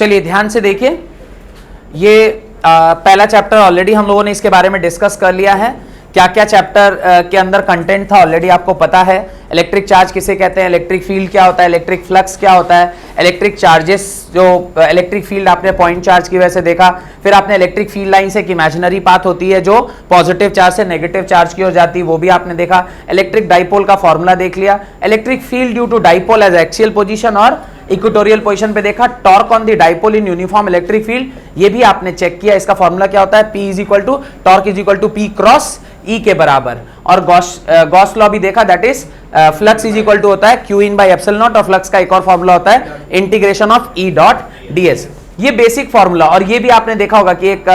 चलिए ध्यान से देखिए, ये पहला चैप्टर ऑलरेडी हम लोगों ने इसके बारे में डिस्कस कर लिया है। क्या क्या चैप्टर के अंदर कंटेंट था ऑलरेडी आपको पता है। इलेक्ट्रिक चार्ज किसे कहते हैं, इलेक्ट्रिक फील्ड क्या होता है, इलेक्ट्रिक फ्लक्स क्या होता है, इलेक्ट्रिक चार्जेस, जो इलेक्ट्रिक फील्ड आपने पॉइंट चार्ज की वजह से देखा, फिर आपने इलेक्ट्रिक फील्ड लाइन से एक इमेजिनरी पाथ होती है जो पॉजिटिव चार्ज से नेगेटिव चार्ज की ओर जाती है, वो भी आपने देखा। इलेक्ट्रिक डाइपोल का फॉर्मूला देख लिया। Electric field due to dipole as axial position और इक्वेटोरियल पोजीशन पे देखा। Torque on the dipole in uniform electric field, ये भी आपने चेक किया। इसका फॉर्मूला क्या होता है, P is equal to torque is equal to P cross E के बराबर। और गॉस लॉ भी देखा, that is flux is equal to होता है Q in by epsilon naught, और फ्लक्स का एक और फॉर्मूला होता है integration of E dot ds। ये बेसिक फॉर्मूला। और ये भी आपने देखा होगा कि एक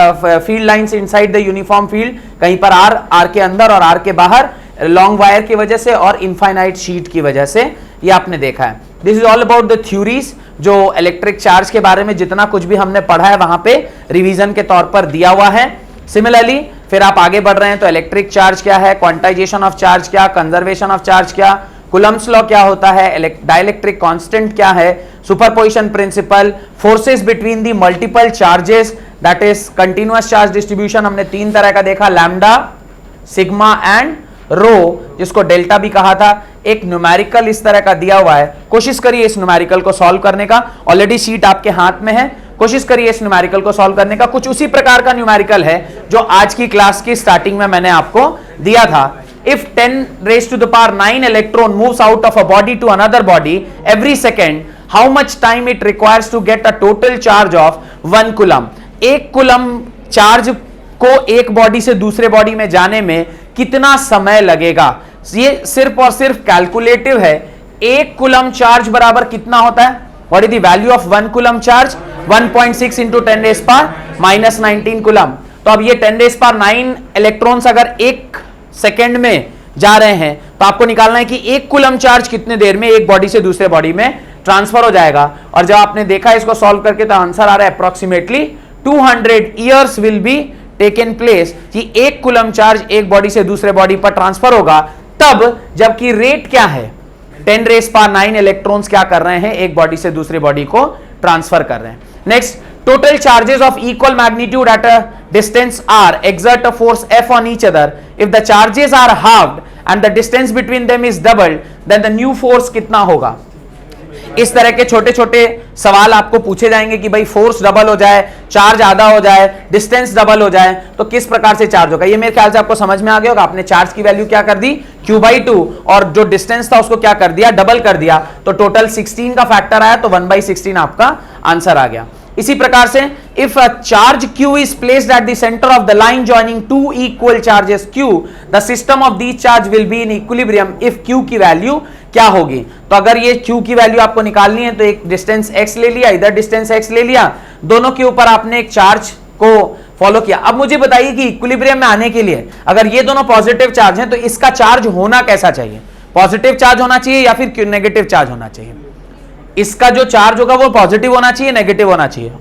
field lines inside the uniform field, कहीं पर R के अंदर और R के बाहर, लॉन्ग वायर की वजह से और इनफाइनाइट शीट की वजह से, ये आपने देखा है। This is all about the theories, जो इलेक्ट्रिक चार्ज के बारे में जितना कुछ भी हमने पढ़ा है वहां पे रिवीजन के तौर पर दिया हुआ है। सिमिलरली फिर आप आगे बढ़ रहे हैं तो इलेक्ट्रिक चार्ज क्या है, क्वांटाइजेशन ऑफ चार्ज क्या, कंजर्वेशन ऑफ चार्ज क्या, कूलम्ब्स लॉ क्या होता है, डाइलेक्ट्रिक कांस्टेंट क्या है, superposition principle, forces between the multiple charges, that is continuous charge distribution हमने तीन तरह का देखा, लैम्डा, सिग्मा एंड रो, जिसको डेल्टा भी कहा था। एक न्यूमेरिकल इस तरह का दिया हुआ है, कोशिश करिए इस न्यूमेरिकल को सॉल्व करने का। ऑलरेडी शीट आपके हाथ में है, कोशिश करिए इस न्यूमेरिकल को सॉल्व करने का। कुछ उसी प्रकार का न्यूमेरिकल है जो आज की क्लास की स्टार्टिंग में मैंने आपको दिया था। If 10 raised to the power 9 electron moves out of a body to another body every second, how much time it requires to get a total charge of 1 coulomb? 1 coulomb charge को एक body से दूसरे body में जाने में कितना समय लगेगा? ये सिर्फ और सिर्फ कैलकुलेटिव है। 1 कूलम चार्ज बराबर कितना होता है? What is the value of 1 coulomb charge? 1.6 into 10 raised power minus 19 coulomb. तो अब ये 10 raised power 9 इलेक्ट्रॉन्स अगर एक सेकेंड में जा रहे हैं तो आपको निकालना है कि 1 कूलम चार्ज कितने देर में एक बॉडी से दूसरे बॉडी में ट्रांसफर हो जाएगा। और जब आपने देखा इसको सॉल्व करके तो आंसर आ रहा है approximately 200 years will be taken place, कि 1 कूलम चार्ज एक बॉडी से दूसरे बॉडी पर ट्रांसफर होगा तब, जबकि रेट क्या है, 10 raised power 9 इलेक्ट्रॉन्स क्या कर रहे हैं, एक बॉडी से दूसरी बॉडी को ट्रांसफर कर रहे हैं। Next, total charges of equal magnitude at a distance r exert a force F on each other. If the charges are halved and the distance between them is doubled, then the new force कितना होगा? इस तरह के छोटे छोटे सवाल आपको पूछे जाएंगे कि भाई फोर्स डबल हो जाए, चार्ज आधा हो जाए, डिस्टेंस डबल हो जाए तो किस प्रकार से चार्ज होगा। ये मेरे ख्याल से आपको समझ में आ गया होगा। आपने चार्ज की वैल्यू क्या कर दी, Q/2, और जो डिस्टेंस था उसको क्या कर दिया, डबल कर दिया, तो टोटल 16 का फैक्टर आया, तो 1/16 आपका आंसर आ गया। इसी प्रकार से if a charge Q is placed at the center of the line joining two equal charges Q, the system of these charge will be in equilibrium if Q की value क्या होगी। तो अगर ये Q की वैल्यू आपको निकालनी है तो एक डिस्टेंस x ले लिया, इधर डिस्टेंस x ले लिया, दोनों के ऊपर आपने एक चार्ज को फॉलो किया। अब मुझे बताइए कि इक्विलिब्रियम में आने के लिए अगर ये दोनों पॉजिटिव चार्ज हैं तो इसका चार्ज होना कैसा चाहिए? पॉजिटिव चार्ज होना चाहिए या फिर नेगेटिव चार्ज होना चाहिए? इसका जो चार्ज होगा वो पॉजिटिव होना चाहिए, नेगेटिव होना चाहिए?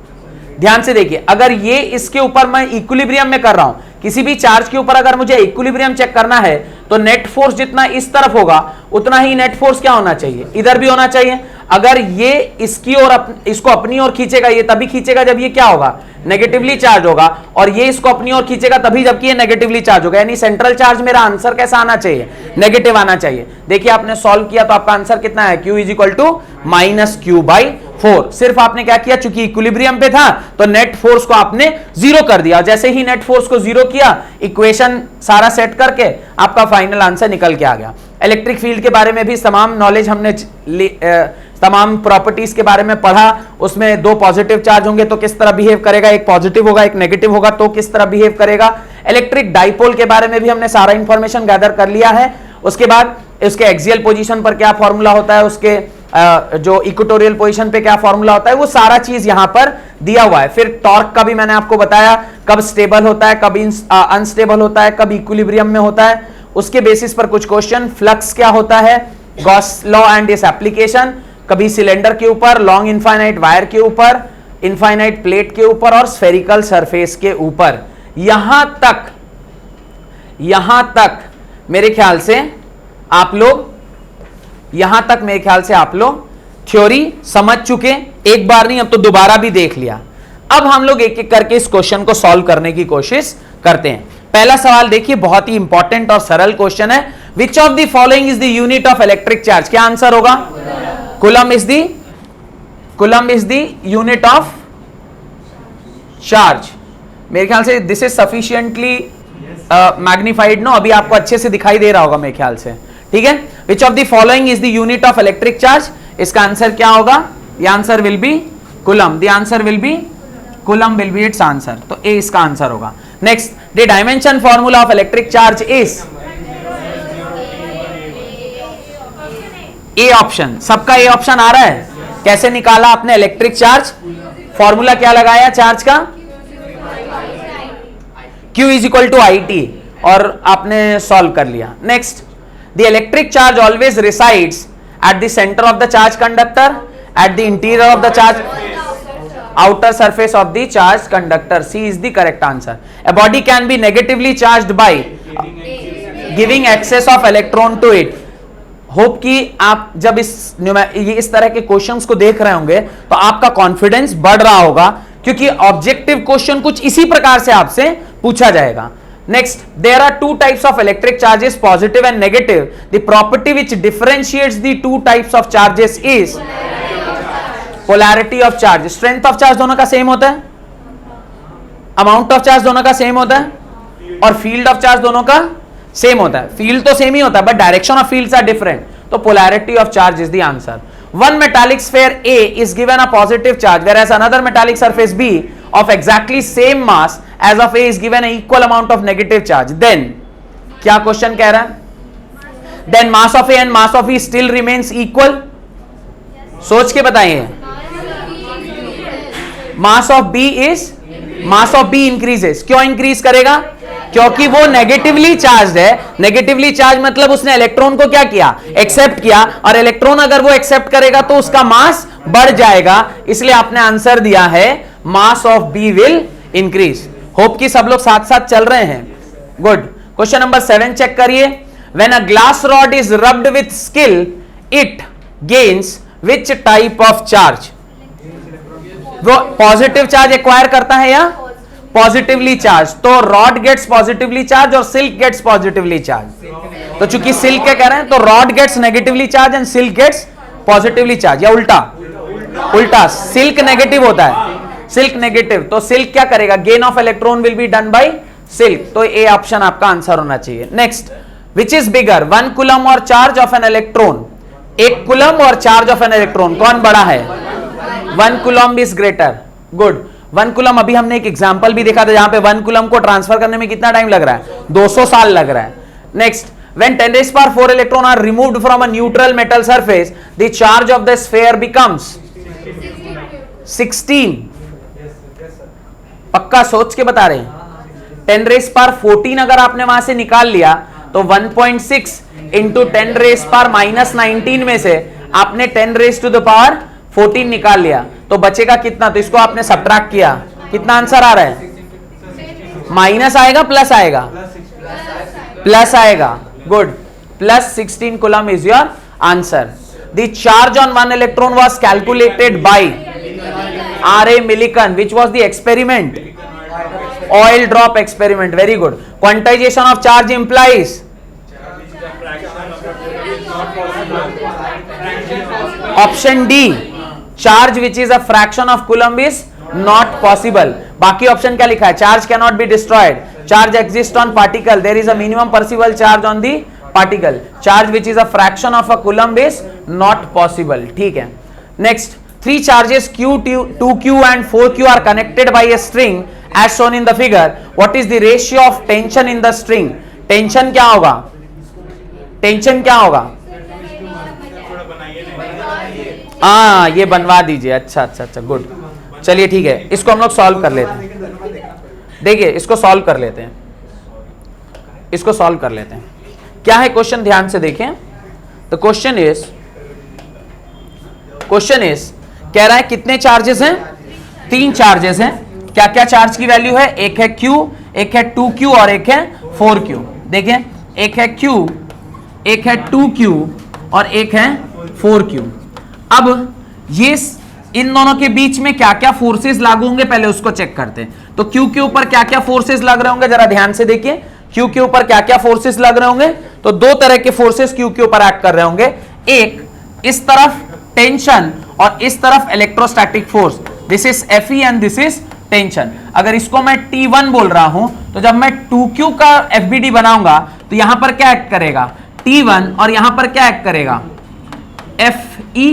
ध्यान से देखिए, अगर ये इसके ऊपर मैं इक्विलिब्रियम में कर रहा हूं, किसी भी चार्ज के ऊपर अगर मुझे इक्विलिब्रियम चेक करना है तो नेट फोर्स जितना इस तरफ होगा उतना ही नेट फोर्स क्या होना चाहिए, इधर भी होना चाहिए। अगर ये इसकी ओर इसको अपनी ओर खींचेगा, ये तभी खींचेगा जब ये क्या होगा, नेगेटिवली चार्ज होगा, और ये इसको अपनी ओर खींचेगा तभी जबकि ये नेगेटिवली चार्ज होगा। यानी सेंट्रल चार्ज मेरा आंसर कैसा आना चाहिए, नेगेटिव आना चाहिए। देखिए आपने सॉल्व किया तो आपका आंसर कितना है, Q is equal to -Q/4। सिर्फ आपने क्या किया, चूंकि इक्विलिब्रियम पे था तो नेट फोर्स को आपने जीरो कर दिया। जैसे ही नेट फोर्स को जीरो किया, इक्वेशन सारा सेट करके आपका फाइनल आंसर निकल के आ गया। इलेक्ट्रिक फील्ड के बारे में भी तमाम नॉलेज हमने तमाम प्रॉपर्टीज के बारे में पढ़ा। उसमें 2 पॉजिटिव चार्ज होंगे तो किस तरह बिहेव करेगा, एक पॉजिटिव होगा एक नेगेटिव होगा तो किस तरह बिहेव करेगा। इलेक्ट्रिक डाइपोल के बारे में भी हमने सारा इंफॉर्मेशन गैदर कर लिया है। उसके बाद उसके एक्सियल पोजीशन पर क्या फॉर्मूला होता है, उसके जो इक्वेटोरियल पोजीशन पे क्या फॉर्मूला होता है, वो सारा चीज यहां पर दिया हुआ है। फिर टॉर्क का भी मैंने आपको बताया, कब स्टेबल होता है, कब अनस्टेबल होता है, कब इक्विलिब्रियम में होता है। उसके बेसिस पर कुछ क्वेश्चन, फ्लक्स क्या होता है, Gauss law and its application, कभी सिलेंडर के ऊपर, लॉन्ग इनफाइनाइट वायर के ऊपर, इनफाइनाइट प्लेट के ऊपर और स्फेरिकल सरफेस के ऊपर। यहां तक मेरे ख्याल से आप लोग थ्योरी समझ चुके, एक बार नहीं अब तो दोबारा भी देख लिया। अब हम लोग एक एक करके इस क्वेश्चन को सॉल्व करने की कोशिश करते हैं। पहला सवाल देखिए, बहुत ही इंपॉर्टेंट और सरल क्वेश्चन है। Which of the following is the unit of electric charge? क्या आंसर होगा? Coulomb is the unit of charge. मेरे ख्याल से this is sufficiently magnified no, अभी आपको अच्छे से दिखाई दे रहा होगा मेरे ख्याल से, ठीक है। Which of the following is the unit of electric charge? इसका आंसर क्या होगा? The answer will be coulomb. The answer will be coulomb will be it's answer. तो ए इसका आंसर होगा। Next, the dimension formula of electric charge is A option. सबका A option आ रहा है। कैसे निकाला आपने इलेक्ट्रिक चार्ज? फॉर्मूला क्या लगाया चार्ज का? Q is equal to I T, और आपने सॉल्व कर लिया। Next, the electric charge always resides at the centre of the charge conductor, at the interior of the charge, outer surface of the charged conductor. C is the correct answer. A body can be negatively charged by giving access of electron to it. Hope कि आप जब इस तरह के questions को देख रहे होंगे तो आपका कॉन्फिडेंस बढ़ रहा होगा, क्योंकि ऑब्जेक्टिव क्वेश्चन कुछ इसी प्रकार से आपसे पूछा जाएगा। Next, there are two types of electric charges, positive and negative. The property which differentiates the two types of charges is polarity of charge. Strength of charge दोनों का सेम होता है, अमाउंट ऑफ चार्ज दोनों का same होता है, और field of charge दोनों का सेम होता है। फील्ड तो सेम ही होता है, but direction of fields are different. तो polarity of charge is the answer. One metallic sphere A is given a positive charge, whereas another metallic surface B of exactly same mass as of A is given an equal amount of negative charge. Then क्या question कह रहा है? Then mass of A and mass of B still remains equal. सोच के बताइए। Mass of B increases. क्यों increase करेगा? क्योंकि वो नेगेटिवली चार्ज है। नेगेटिवली चार्ज मतलब उसने इलेक्ट्रॉन को क्या किया? एक्सेप्ट किया, और इलेक्ट्रॉन अगर वो एक्सेप्ट करेगा तो उसका मास बढ़ जाएगा। इसलिए आपने आंसर दिया है mass of B will increase. Hope कि सब लोग साथ साथ चल रहे हैं। गुड। क्वेश्चन नंबर 7 चेक करिए। When a glass rod is rubbed with skill it gains which type of charge? वो पॉजिटिव चार्ज एक्वायर करता है या पॉजिटिवली चार्ज? तो रॉड गेट्स पॉजिटिवली चार्ज और सिल्क गेट्स पॉजिटिवली चार्ज। तो चूंकि silk क्या कह रहे हैं, तो rod gets negatively charge and silk gets positively charge, या उल्टा सिल्क नेगेटिव होता है, सिल्क नेगेटिव, तो सिल्क क्या करेगा? Gain of electron will be done by silk. तो ए ऑप्शन आपका आंसर होना चाहिए। Next, which is bigger, 1 coulomb और charge of an electron? 1 coulomb और चार्ज ऑफ एन इलेक्ट्रॉन कौन बड़ा है? 1 coulomb is greater. Good. 1 coulomb, अभी हमने एक एग्जांपल भी देखा था जहां पे 1 कूलम को ट्रांसफर करने में कितना टाइम लग रहा है? 200 साल लग रहा है। Next, when 10⁻⁴ electron are removed from a neutral metal surface, the charge of the sphere becomes 16. पक्का सोच के बता रहे हैं। 10⁻14 अगर आपने वहां से निकाल लिया तो 1.6 इंटू 10⁻⁻19 में से आपने 10⁻⁴ निकाल लिया, तो बचेगा कितना? तो इसको आपने सब्ट्रैक्ट किया, कितना आंसर आ रहा है? माइनस आएगा प्लस आएगा? प्लस आएगा। Good. Plus 16 coulomb is your answer. The charge on 1 electron was calculated by R.A. Millikan. Which was the experiment? Oil drop experiment. Very good. Quantization of charge implies option D. Charge which is a fraction of coulomb is not possible. बाकी option क्या लिखा है? Charge cannot be destroyed, charge exist on particle, there is a minimum possible charge on the particle, charge which is a fraction of a coulomb is not possible. ठीक है। Next, 3 charges Q, 2Q and 4Q are connected by a string as shown in the figure. What is the ratio of tension in the string? Tension क्या होगा? Tension क्या होगा? हाँ, ये बनवा दीजिए। अच्छा अच्छा अच्छा, गुड। चलिए ठीक है, इसको हम लोग सॉल्व कर लेते हैं। देखिए, इसको सॉल्व कर लेते हैं, इसको सॉल्व कर लेते हैं। क्या है क्वेश्चन? ध्यान से देखें। तो क्वेश्चन इज कह रहा है कितने चार्जेस हैं? 3 चार्जेस हैं। क्या क्या चार्ज की वैल्यू है? एक है Q, एक है 2Q और एक है 4Q। देखिए, एक है Q, एक है 2Q और एक है 4Q। अब ये इन दोनों के बीच में क्या क्या फोर्सेस लागू होंगे पहले उसको चेक करते हैं। तो क्यू के ऊपर क्या क्या फोर्सेस लग रहे होंगे जरा ध्यान से देखिए। क्यू के ऊपर क्या क्या फोर्सेस लग रहे होंगे? तो दो तरह के फोर्सेस क्यू के ऊपर एक्ट कर रहे होंगे। एक इस तरफ टेंशन और इस तरफ electrostatic force. This is Fe and this is tension. अगर इसको मैं T1 बोल रहा हूं तो जब मैं 2Q का FBD बनाऊंगा तो यहां पर क्या एक्ट करेगा? T1 और यहां पर क्या एक्ट करेगा? Fe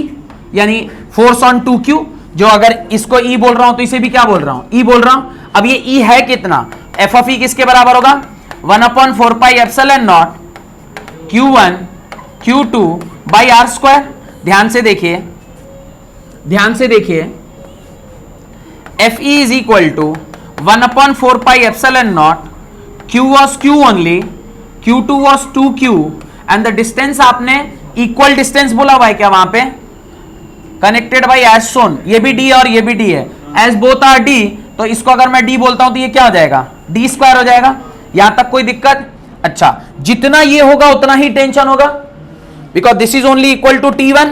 यानी फोर्स ऑन 2Q। जो अगर इसको E बोल रहा हूं तो इसे भी क्या बोल रहा हूं? E बोल रहा हूं। अब ये E है कितना? F of E किसके बराबर होगा? 1/4 pi epsilon naught Q1 Q2 by R square. ध्यान से देखिए, ध्यान से देखिए, Fe is equal to 1/4 pi epsilon naught Q was Q only, Q2 was 2Q and the distance आपने इक्वल डिस्टेंस बोला हुआ है क्या वहां पे? Connected by as shown. ये भी D और ये भी D है। एज बोथ आर D तो इसको अगर मैं D बोलता हूं तो ये क्या हो जाएगा? D स्क्वायर हो जाएगा। यहां तक कोई दिक्कत? अच्छा, जितना ये होगा उतना ही टेंशन होगा because this is only equal to T1।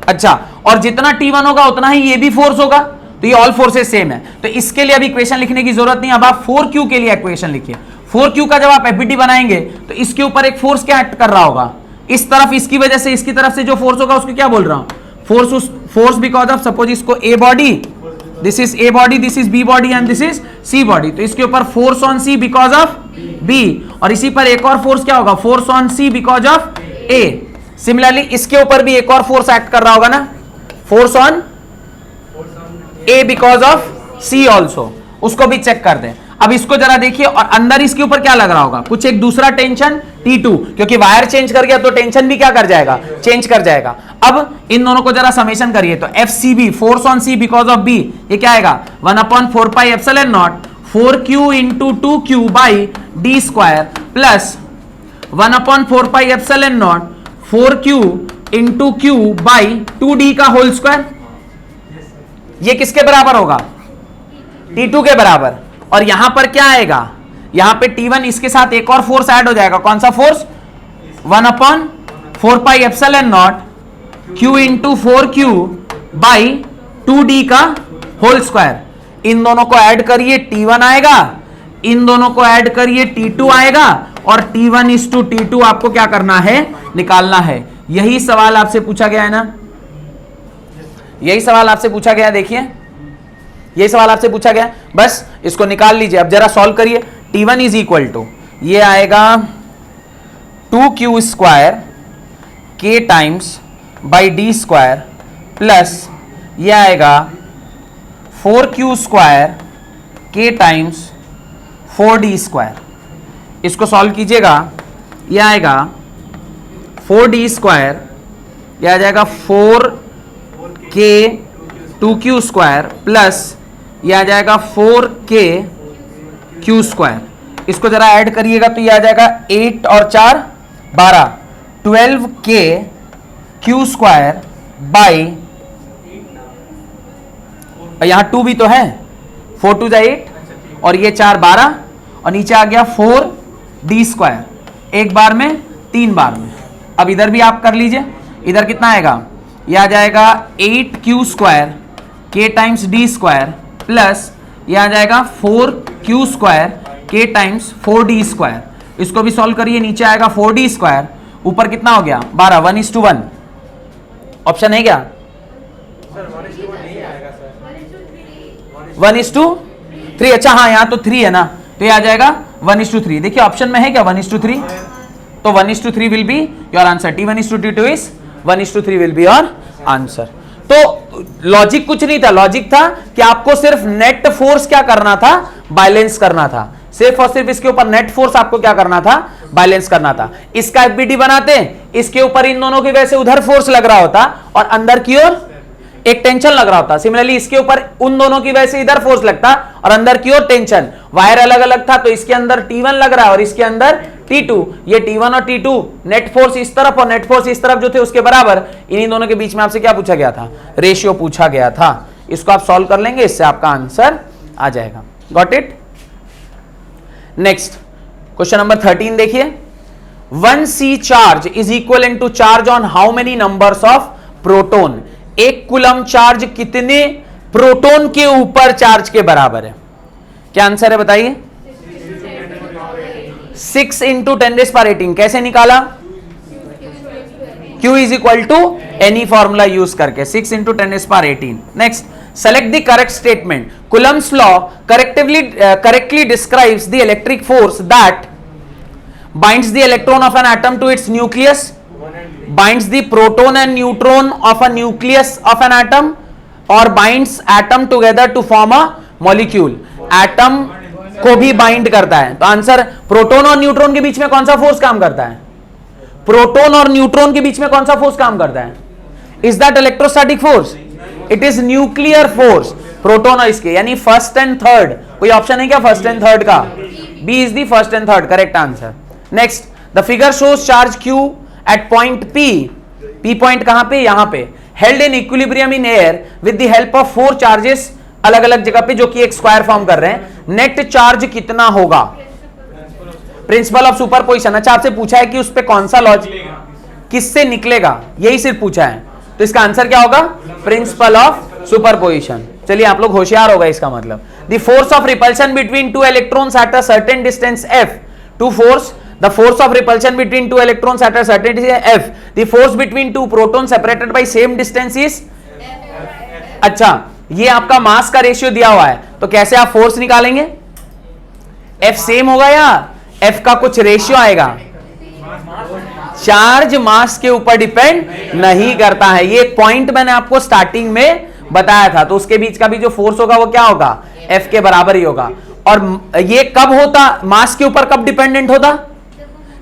अच्छा, और जितना T1 होगा उतना ही ये भी फोर्स होगा। तो ये ऑल फोर्सेस सेम है। तो इसके लिए अभी इक्वेशन लिखने की जरूरत नहीं। अब आप 4Q के लिए इक्वेशन लिखिए। 4Q का जब आप FBD बनाएंगे तो इसके ऊपर एक फोर्स क्या एक्ट कर रहा होगा? इस तरफ इसकी वजह से इसकी तरफ से जो फोर्स होगा उसको क्या बोल रहा हूं? फोर्स बिकॉज ऑफ सपोज इसको A body, this is A body, this is B body and this is C body. तो इसके ऊपर force on C because of B और इसी पर एक और फोर्स क्या होगा? Force on C because of A। Similarly इसके ऊपर भी एक और फोर्स एक्ट कर रहा होगा ना, force on A because of C also. उसको भी चेक कर दें। अब इसको जरा देखिए और अंदर इसके ऊपर क्या लग रहा होगा? कुछ एक दूसरा टेंशन T2, क्योंकि वायर चेंज कर गया तो टेंशन भी क्या कर जाएगा? चेंज कर जाएगा। अब इन दोनों को जरा समेशन करिए तो FCB force on C because of B ये क्या आएगा? 1/4 pi epsilon not 4Q into 2Q by D square plus 1/4 pi epsilon not 4Q into Q by 2D का होल स्क्वायर। ये किसके बराबर होगा? T2 के बराबर। और यहां पर क्या आएगा? यहां पे T1 इसके साथ एक और फोर्स ऐड हो जाएगा। कौन सा force? 1/4 pi epsilon naught Q into 4Q by 2D का होल स्क्वायर। इन दोनों को ऐड करिए T1 आएगा, इन दोनों को ऐड करिए T2 आएगा और T1 इज टू T2 आपको क्या करना है? निकालना है। यही सवाल आपसे पूछा गया है ना? यही सवाल आपसे पूछा गया, देखिए यही सवाल आपसे पूछा गया। बस इसको निकाल लीजिए। अब जरा सॉल्व करिए। T1 इज इक्वल टू ये आएगा 2Q square K times by D square plus ये आएगा 4Q square K times 4D square. इसको सॉल्व कीजिएगा, ये आएगा 4D स्क्वायर, ये आ जाएगा 4K 2Q स्क्वायर प्लस ये आ जाएगा 4K Q स्क्वायर। इसको जरा ऐड करिएगा तो ये आ जाएगा 8 और 4 12 12K Q स्क्वायर बाई, यहां 2 भी तो है, 4 2 जा 8 और ये 4 12 और नीचे आ गया 4D स्क्वायर। एक बार में 3 बार में। अब इधर भी आप कर लीजिए। इधर कितना आएगा? ये आ जाएगा 8Q square K times D square plus ये आ जाएगा 4Q square K times 4D square. इसको भी सॉल्व करिए। नीचे आएगा 4D स्क्वायर, ऊपर कितना हो गया? 12 1:1। ऑप्शन है क्या? 1:3। अच्छा हाँ, यहां तो 3 है ना, तो ये आ जाएगा 1:3। देखिए ऑप्शन में है क्या 1:3? तो 1:3 will be your answer. T1 is to T2 is 1:3 will be your answer. तो लॉजिक कुछ नहीं था, लॉजिक था कि आपको सिर्फ नेट फोर्स क्या करना था? बैलेंस करना था। सिर्फ और सिर्फ इसके ऊपर नेट फोर्स आपको क्या करना था? बैलेंस करना था। इसका FBD बनाते, इसके ऊपर इन दोनों की वजह से उधर फोर्स लग रहा होता और अंदर की ओर एक टेंशन लग रहा होता। सिमिलरली इसके ऊपर उन दोनों की वजह से इधर फोर्स लगता और अंदर की ओर टेंशन। वायर अलग अलग था तो इसके अंदर T1 लग रहा है और इसके अंदर T2। ये T1 और T2 नेट फोर्स इस तरफ और नेट फोर्स इस तरफ जो थे उसके बराबर। इन्हीं दोनों के बीच में आपसे क्या पूछा गया था? रेशियो पूछा गया था। इसको आप सॉल्व कर लेंगे, इससे आपका आंसर आ जाएगा। Got it? Next question number 13 देखिए। 1C charge is equal to charge on how many numbers of proton? एक कूलम चार्ज कितने प्रोटॉन के ऊपर चार्ज के बराबर है? क्या आंसर है बताइए? 6 × 10⁻18। कैसे निकाला? Q is equal to any formula use करके 6 × 10⁻18। Next, select the correct statement. Coulomb's law correctly describes the electric force that binds the electron of an atom to its nucleus, binds the proton and neutron of a nucleus of an atom, or binds atom together to form a molecule। Atom को भी bind करता है। तो answer, proton और neutron के बीच में कौन सा फोर्स काम करता है? प्रोटॉन और न्यूट्रॉन के बीच में कौन सा फोर्स काम करता है? Is that electrostatic force? It is nuclear force. Proton और इसके, यानी फर्स्ट एंड थर्ड। कोई ऑप्शन है क्या फर्स्ट एंड थर्ड का? B is the first and third correct answer. Next, the figure shows charge Q at point P। P point कहां पे? यहां पे। Held in equilibrium in air with the help of 4 charges अलग अलग जगह पे, जो कि एक स्क्वायर फॉर्म कर रहे हैं। नेट चार्ज कितना होगा? Principle of superposition. अच्छा, आपसे पूछा है कि उस पे कौन सा लॉज किससे निकलेगा, यही सिर्फ पूछा है। तो इसका आंसर क्या होगा? Principle of superposition. चलिए, आप लोग होशियार हो गए इसका मतलब। The force of repulsion between 2 electrons at a certain distance f। The force of repulsion between 2 electrons at a certain distance f. The force between 2 protons separated by same distance is। अच्छा, ये आपका मास का ratio दिया हुआ है, तो कैसे आप फोर्स निकालेंगे? F सेम होगा या F का कुछ रेशियो आएगा? चार्ज मास के ऊपर डिपेंड नहीं करता है। ये एक पॉइंट मैंने आपको स्टार्टिंग में बताया था। तो उसके बीच का भी जो फोर्स होगा वो क्या होगा? F के बराबर ही होगा। और ये कब होता? मास के ऊपर कब डिपेंडेंट होता?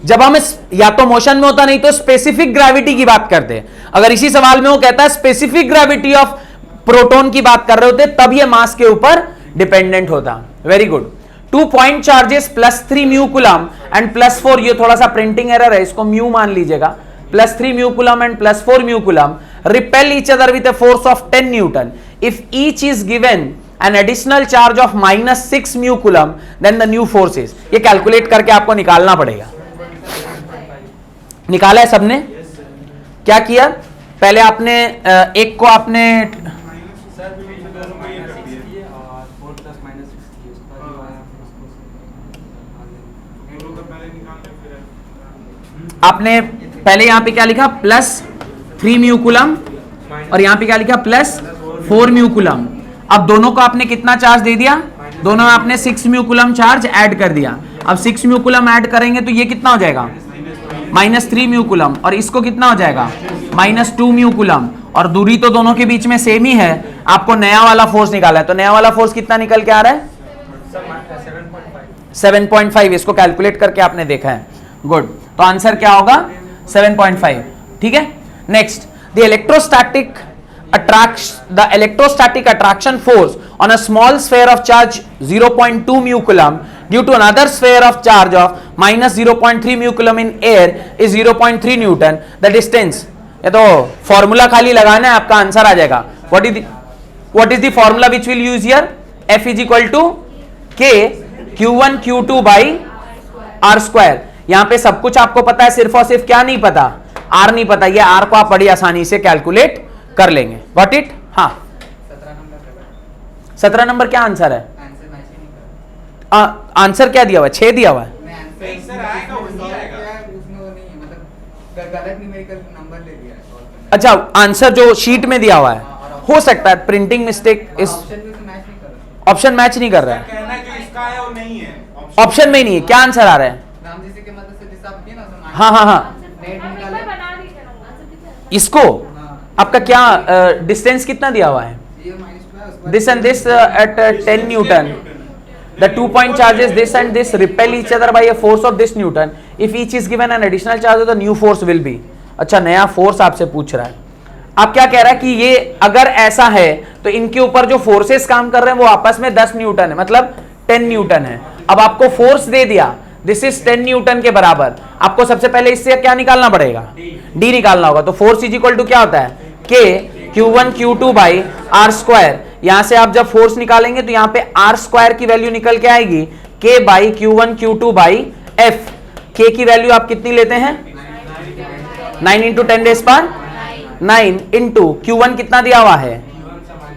जब हम या तो मोशन में होता, नहीं तो स्पेसिफिक ग्रेविटी की बात करते हैं। अगर इसी सवाल में वो कहता है स्पेसिफिक ग्रेविटी ऑफ प्रोटॉन की बात कर रहे होते, तब ये मास के ऊपर डिपेंडेंट होता। Very good. 2 point charges +3 mu coulomb and +4, ये थोड़ा सा प्रिंटिंग एरर है, इसको म्यू मान लीजिएगा। +3 mu coulomb and +4 mu coulomb repel each other with a force of 10 Newton. If each is given an additional charge of -6 mu coulomb, then the new force is। ये calculate करके आपको निकालना पड़ेगा। निकाला है सबने? क्या किया? पहले आपने एक को आपने पहले यहां पे क्या लिखा? +3 म्यू कूलम, और यहां पे क्या लिखा? +4 म्यू कूलम। अब दोनों को आपने कितना चार्ज दे दिया? दोनों में आपने 6 म्यू कूलम चार्ज ऐड कर दिया। अब 6 म्यू कूलम ऐड करेंगे तो ये कितना हो जाएगा? -3 म्यू कूलम। और इसको कितना हो जाएगा? -2 म्यू कूलम। और दूरी तो दोनों के बीच में सेम ही है। आपको नया वाला फोर्स निकाला है, तो नया वाला फोर्स कितना निकल के आ रहा है? 7.5। इसको कैलकुलेट करके आपने देखा है। गुड। तो आंसर क्या होगा? 7.5। ठीक है। Next, the electrostatic attraction force on a small sphere of charge 0.2 mu coulomb due to another sphere of charge of -0.3 mu coulomb in air is 0.3 Newton. The distance, ये तो फॉर्मूला खाली लगाना है, आपका आंसर आ जाएगा। What is the formula which we'll use here? F is equal to K Q1 Q2 by R square। यहां पे सब कुछ आपको पता है, सिर्फ और सिर्फ क्या नहीं पता? R नहीं पता। ये R को आप बड़ी आसानी से कैलकुलेट कर लेंगे। Got it? हाँ, 17 नंबर क्या आंसर है? आंसर क्या दिया हुआ है? 6 दिया हुआ है। अच्छा, आंसर जो शीट में दिया हुआ है, हो सकता है प्रिंटिंग मिस्टेक। इस ऑप्शन मैच नहीं कर रहा है, ऑप्शन में ही नहीं है। क्या आंसर आ रहा है? हाँ हाँ हाँ, इसको आपका क्या डिस्टेंस कितना दिया हुआ है? This and this eight 10 Newton. The 2 point charges this and this repel each other by a force of this Newton. If each is given an additional charge, the new force will be। अच्छा, नया force आपसे पूछ रहा है। आप क्या कह रहा है कि ये अगर ऐसा है तो इनके ऊपर जो फोर्सेस काम कर रहे हैं वो आपस में 10 न्यूटन है, मतलब 10 न्यूटन है। अब आपको फोर्स दे दिया, दिस इज 10 न्यूटन के बराबर। आपको सबसे पहले इससे क्या निकालना पड़ेगा? डी निकालना होगा। तो फोर्स इज इक्वल टू क्या होता है? K Q1 Q2 by R square. यहां से आप जब फोर्स निकालेंगे तो यहां पे R स्क्वायर की वैल्यू निकल के आएगी K by Q1 Q2 by F। K की वैल्यू आप कितनी लेते हैं? 9 × 10⁻⁴। 9 इंटू Q1 कितना दिया हुआ है,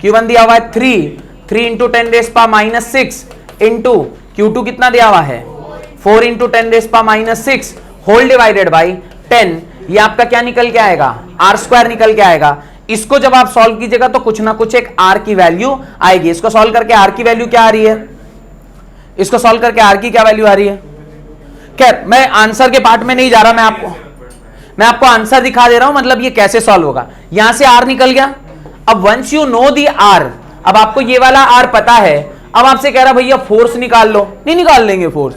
Q1 दिया हुआ है 3 into 10 raise power minus 6 into Q2 कितना दिया हुआ है 4 into 10 raise power minus 6 whole divided by 10। ये आपका क्या निकल के आएगा, आर स्क्वायर निकल के आएगा। इसको जब आप सॉल्व कीजिएगा तो कुछ ना कुछ एक आर की वैल्यू आएगी। इसको सॉल्व करके आर की वैल्यू क्या आ रही है, इसको सॉल्व करके आर की क्या वैल्यू आ रही है। खैर मैं आंसर के पार्ट में नहीं जा रहा, मैं आपको आंसर दिखा दे रहा हूं, मतलब ये कैसे सॉल्व होगा। यहां से आर निकल गया। अब once you know the R, अब आपको ये वाला आर पता है, अब आपसे कह रहा भैया फोर्स निकाल लो, नहीं निकाल लेंगे फोर्स।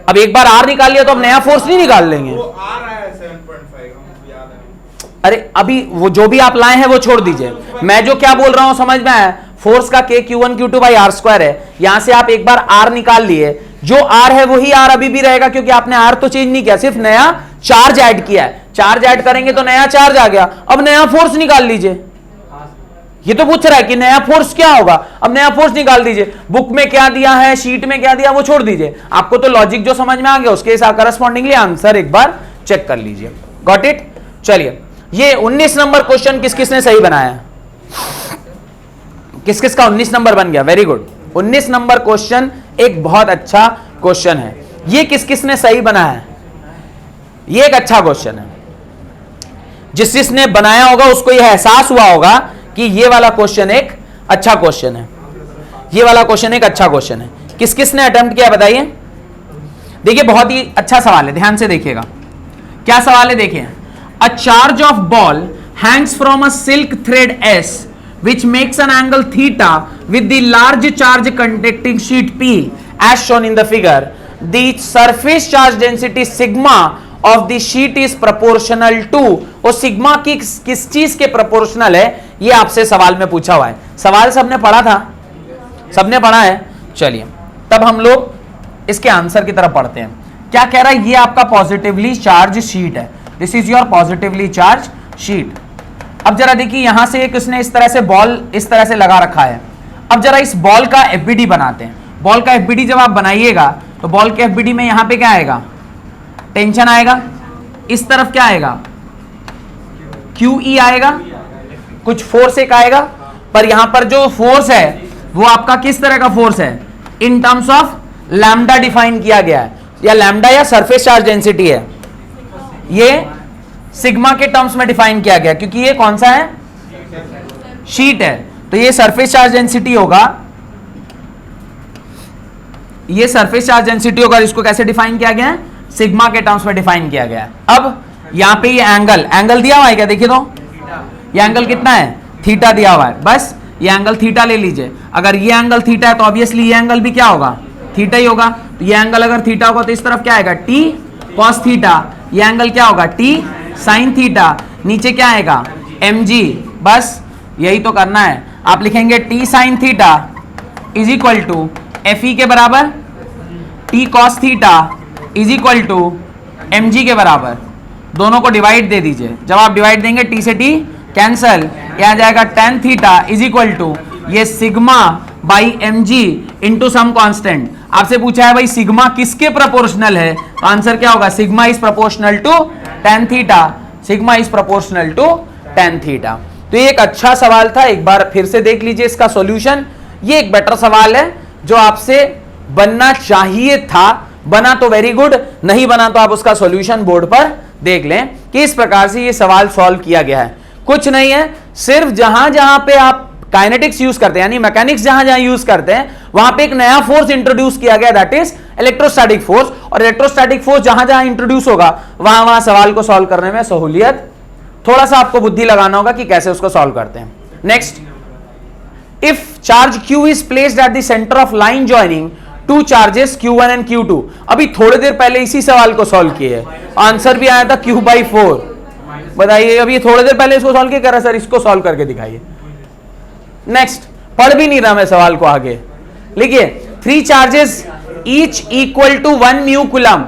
अब एक बार आर निकाल लिया तो अब नया फोर्स नहीं निकाल लेंगे। वो आर आया है 7.5, हमको याद है। अरे अभी वो जो भी आप लाए हैं वो छोड़ दीजिए, मैं जो क्या बोल रहा हूं समझ में आया। फोर्स का K Q1 Q2 by are square है। यहां से आप एक बार आर निकाल लिए, जो आर है वही आर अभी भी रहेगा, क्योंकि आपने आर तो चेंज नहीं किया, सिर्फ नया चार्ज ऐड किया है। चार्ज ऐड करेंगे तो नया चार्ज आ गया। अब नया फोर्स निकाल लीजिए। ये तो पूछ रहा है कि नया फोर्स क्या होगा, अब नया फोर्स निकाल दीजिए। बुक में क्या दिया है, शीट में क्या दिया, वो छोड़ दीजिए। आपको तो लॉजिक जो समझ में आ गया उसके हिसाब करस्पॉन्डिंगली आंसर एक बार चेक कर लीजिए। Got it. चलिए ये 19 नंबर क्वेश्चन किस किसने सही बनाया, किस किस का 19 नंबर बन गया, वेरी गुड। 19 नंबर क्वेश्चन एक बहुत अच्छा क्वेश्चन है। ये किस किसने सही बनाया है, ये एक अच्छा क्वेश्चन है। जिस जिसने बनाया होगा उसको यह एहसास हुआ होगा कि ये वाला क्वेश्चन एक अच्छा क्वेश्चन है, ये वाला क्वेश्चन एक अच्छा क्वेश्चन है। किस किसने अटेम्प्ट किया बताइए। देखिए बहुत ही अच्छा सवाल है, ध्यान से देखिएगा क्या सवाल है। देखिए, a charge of ball Hanks from a silk thread S which makes an angle theta with the large charge conducting sheet P as shown in the figure. The surface charge density sigma of the sheet is proportional to, और sigma की किस चीज के proportional है, ये आपसे सवाल में पूछा हुआ है। सवाल सबने पढ़ा था, सबने पढ़ा है। चलिए तब हम लोग इसके आंसर की तरफ पढ़ते हैं। क्या कह रहा है, ये आपका पॉजिटिवली चार्ज शीट है, this is your positively charge sheet. अब जरा देखिए यहां से एक इसने इस तरह से बॉल इस तरह से लगा रखा है। अब जरा इस बॉल का एफबीडी बनाते हैं। बॉल का एफबीडी जब आप बनाइएगा तो बॉल के एफबीडी में यहां पे क्या आएगा, टेंशन आएगा। इस तरफ क्या आएगा, QE आएगा, कुछ फोर्स एक आएगा। पर यहां पर जो फोर्स है वो आपका किस तरह का फोर्स है, इन टर्म्स ऑफ लैम्डा डिफाइन किया गया है, या लैम्डा या सरफेस चार्ज डेंसिटी है, ये सिग्मा के टर्म्स में डिफाइन किया गया, क्योंकि ये कौन सा है, शीट है। तो ये सरफेस चार्ज डेंसिटी होगा, ये सरफेस चार्ज डेंसिटी होगा। इसको कैसे डिफाइन किया गया है, सिग्मा के टर्म्स में डिफाइन किया गया है। अब यहां पे ये एंगल दिया हुआ है क्या, देखिए तो ये एंगल कितना है, थीटा दिया हुआ है। बस ये एंगल थीटा ले लीजिए। अगर ये एंगल थीटा है तो ऑब्वियसली ये एंगल भी क्या होगा, थीटा ही होगा। तो ये एंगल अगर थीटा होगा तो इस तरफ क्या आएगा, T cos थीटा। ये एंगल क्या होगा, T sin थीटा। नीचे क्या आएगा, mg। बस यही तो करना है। आप लिखेंगे T sin theta is equal to Fe के बराबर, T cos theta is equal to mg के बराबर। दोनों को डिवाइड दे दीजिए। जब आप डिवाइड देंगे T से T कैंसल, यह आ जाएगा tan theta is equal to ये sigma by mg into some constant. आपसे पूछा है भाई सिग्मा किसके प्रोपोर्शनल है, तो आंसर क्या होगा, sigma is proportional to tan theta, sigma is proportional to tan theta. तो ये एक अच्छा सवाल था, एक बार फिर से देख लीजिए इसका सॉल्यूशन। ये एक बेटर सवाल है जो आपसे बनना चाहिए था। बना तो वेरी गुड, नहीं बना तो आप उसका सॉल्यूशन बोर्ड पर देख लें कि इस प्रकार से ये सवाल सॉल्व किया गया है। कुछ नहीं है, सिर्फ जहां जहां पे आप काइनेटिक्स यूज करते हैं, यानी मैकेनिक्स जहां जहां यूज करते हैं, वहां पे एक नया फोर्स इंट्रोड्यूस किया गया, दैट इज इलेक्ट्रोस्टैटिक फोर्स। और इलेक्ट्रोस्टैटिक फोर्स जहां जहां इंट्रोड्यूस होगा वहां वहां सवाल को सॉल्व करने में सहूलियत, थोड़ा सा आपको बुद्धि लगाना होगा कि कैसे उसको सॉल्व करते हैं। Next, if charge Q is placed at the centre of line joining two charges Q1 and Q2। अभी थोड़ी देर पहले इसी सवाल को सॉल्व किए, आंसर भी आया था Q/4। बताइए, अभी थोड़ी देर पहले इसको सॉल्व किया, कह रहा सर इसको सॉल्व करके दिखाइए। नेक्स्ट, पढ़ भी नहीं रहा मैं सवाल को आगे, लिखिए 3 charges each equal to 1 mu coulomb,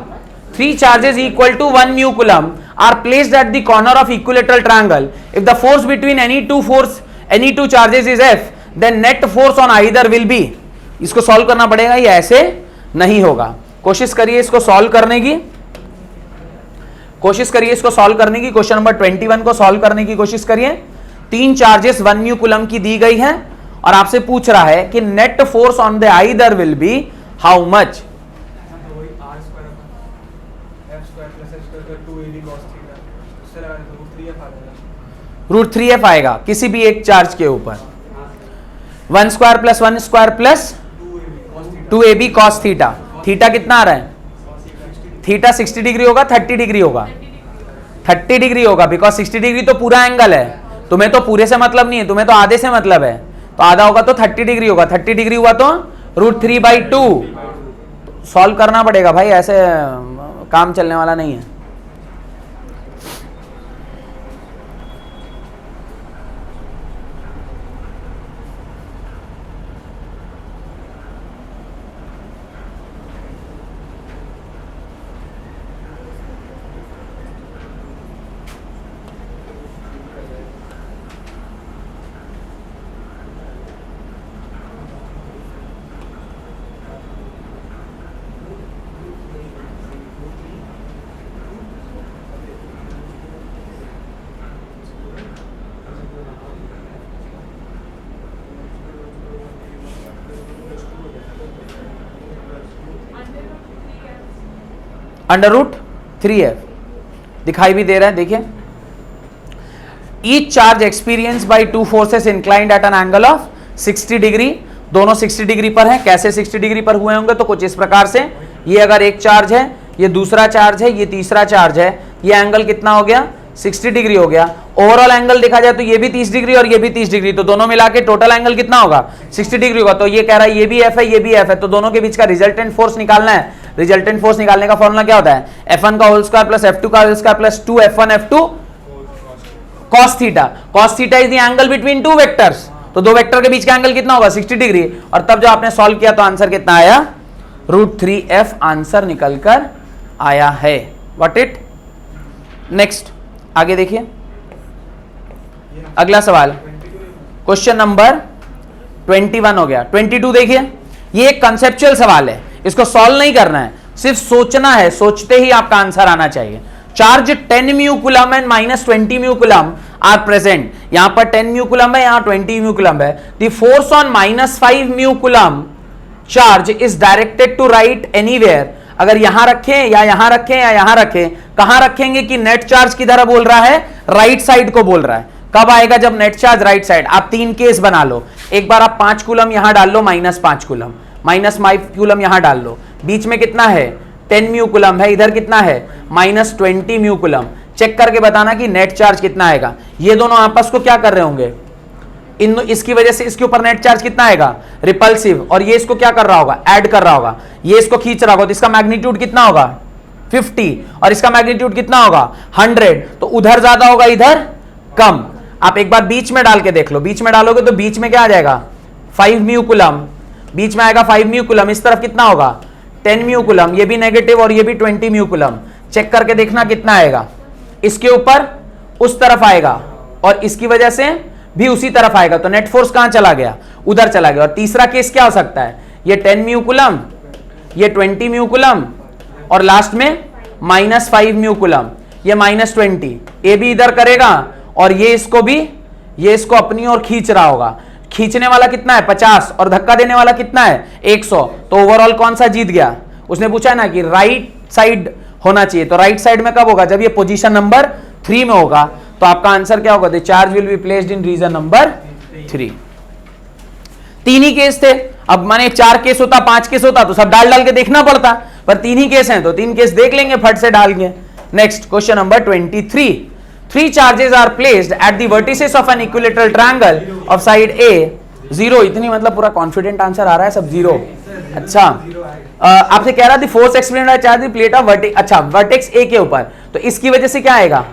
3 charges equal to 1 mu coulomb are placed at the corner of equilateral triangle. If the force between any two charges is F, then net force on either will be। इसको solve करना पड़ेगा, ये ऐसे नहीं होगा। कोशिश करिए इसको सॉल्व करने की। कोशिश करिए इसको सॉल्व करने की, क्वेश्चन नंबर 21 को सॉल्व करने की कोशिश करिए। 3 चार्जेस 1 म्यू कूलम की दी गई है और आपसे पूछ रहा है कि net force on the either will be how much. √3f आएगा किसी भी एक चार्ज के ऊपर। 1 square plus 1 square plus 2ab cos theta. Theta कितना आ रहा है? थीटा 60 डिग्री होगा 30 डिग्री होगा? 30 डिग्री होगा, बिकॉज 60 डिग्री तो पूरा एंगल है। तुम्हें तो पूरे से मतलब नहीं है, तुम्हें तो आधे से मतलब है, तो आधा होगा तो 30 डिग्री होगा। 30 डिग्री हुआ तो √3/2 सॉल्व करना पड़ेगा भाई, ऐसे काम चलने वाला नहीं है। √3f दिखाई भी दे रहा है, देखिए। Each charge experience by 2 forces inclined at an angle of 60 degree. दोनों 60 डिग्री पर हैं। कैसे 60 डिग्री पर हुए होंगे? तो कुछ इस प्रकार से, ये अगर एक चार्ज है, ये दूसरा चार्ज है, ये तीसरा चार्ज है, ये एंगल कितना हो गया? 60 डिग्री हो गया। ओवरऑल एंगल देखा जाए तो ये भी 30 डिग्री और ये भी 30 डिग्री, तो दोनों मिला के टोटल एंगल कितना होगा? 60 डिग्री होगा। तो ये कह रहा है ये भी एफ है, ये भी एफ है, तो दोनों के बीच का रिजल्टेंट फोर्स निकालना है। रिजल्टेंट फोर्स निकालने का फॉर्मूला क्या होता है? F1 का होल स्क्वायर प्लस F2 का whole square plus 2F1 F2 cos theta. cos theta is the angle between 2 vectors, तो 2 वेक्टर के बीच का एंगल कितना होगा? 60 डिग्री। और तब जो आपने सॉल्व किया तो आंसर कितना आया? √3f आंसर निकलकर आया है। What it? नेक्स्ट आगे देखिए, अगला सवाल क्वेश्चन नंबर 21 हो गया। 22 देखिए, ये एक कंसेप्चुअल सवाल है, इसको सॉल्व नहीं करना है, सिर्फ सोचना है। सोचते ही आपका आंसर आना चाहिए। Charge 10 mu coulomb and -20 mu coulomb are present. यहां पर 10 म्यू कूलम है, यहां 20 म्यू कूलम है। The force on -5 mu coulomb charge is directed to right anywhere. अगर यहां रखें या यहां रखें या यहां रखें, कहां रखेंगे कि नेट चार्ज किधर बोल रहा है? राइट साइड को बोल रहा है। कब आएगा? जब नेट चार्ज राइट साइड। आप 3 केस बना लो। एक बार आप 5 कूलम यहां डाल लो, -5 कूलम, -5 कूलम यहां डाल लो। बीच में कितना है? 10 म्यू कूलम है। इधर कितना है? -20 म्यू कूलम। चेक करके बताना कि नेट चार्ज कितना आएगा। ये दोनों आपस को क्या कर रहे होंगे? इसकी वजह से इसके ऊपर नेट चार्ज कितना आएगा? रिपल्सिव। और ये इसको क्या कर रहा होगा? ऐड कर रहा होगा। ये इसको खींच रहा होगा, तो इसका मैग्नीट्यूड कितना होगा? 50। और इसका मैग्नीट्यूड कितना होगा? 100। तो उधर ज्यादा होगा, इधर कम। आप एक बार बीच में डाल के देख लो। बीच में डालोगे तो बीच में क्या आ जाएगा? 5 म्यू कूलम। बीच में आएगा 5 म्यू कूलम। इस तरफ कितना होगा? 10 म्यू कूलम। ये भी नेगेटिव और ये भी 20 म्यू कूलम। चेक करके देखना कितना आएगा। इसके ऊपर उस तरफ आएगा और इसकी वजह से भी उसी तरफ आएगा, तो नेट फोर्स कहां चला गया? उधर चला गया। और तीसरा केस क्या हो सकता है? ये 10 म्यू कूलम, ये 20 म्यू कूलम और लास्ट में -5 म्यू कूलम, ये -20। ये भी इधर करेगा और ये इसको भी, ये इसको अपनी ओर खींच रहा होगा। खींचने वाला कितना है? 50 और धक्का देने वाला कितना है? 100। तो ओवरऑल कौन सा जीत गया? उसने पूछा है ना कि राइट साइड होना चाहिए, तो राइट साइड में कब होगा? जब ये पोजीशन नंबर 3 में होगा। तो आपका आंसर क्या होगा? The charge will be placed in region number 3। 3 ही केस थे। अब माने 4 केस होता, 5 केस होता तो सब डाल डाल के देखना पड़ता, पर 3 ही केस हैं तो 3 केस देख लेंगे फट से डाल के। Next question number 23। 3 charges are placed at the vertices of an equilateral triangle of side A 0। इतनी मतलब पूरा कॉन्फिडेंट आंसर आ रहा है सब 0। अच्छा, आपसे कह रहा था force explain by charge the plate of vertex. अच्छा, वर्टेक्स ए के ऊपर, तो इसकी वजह से क्या आएगा?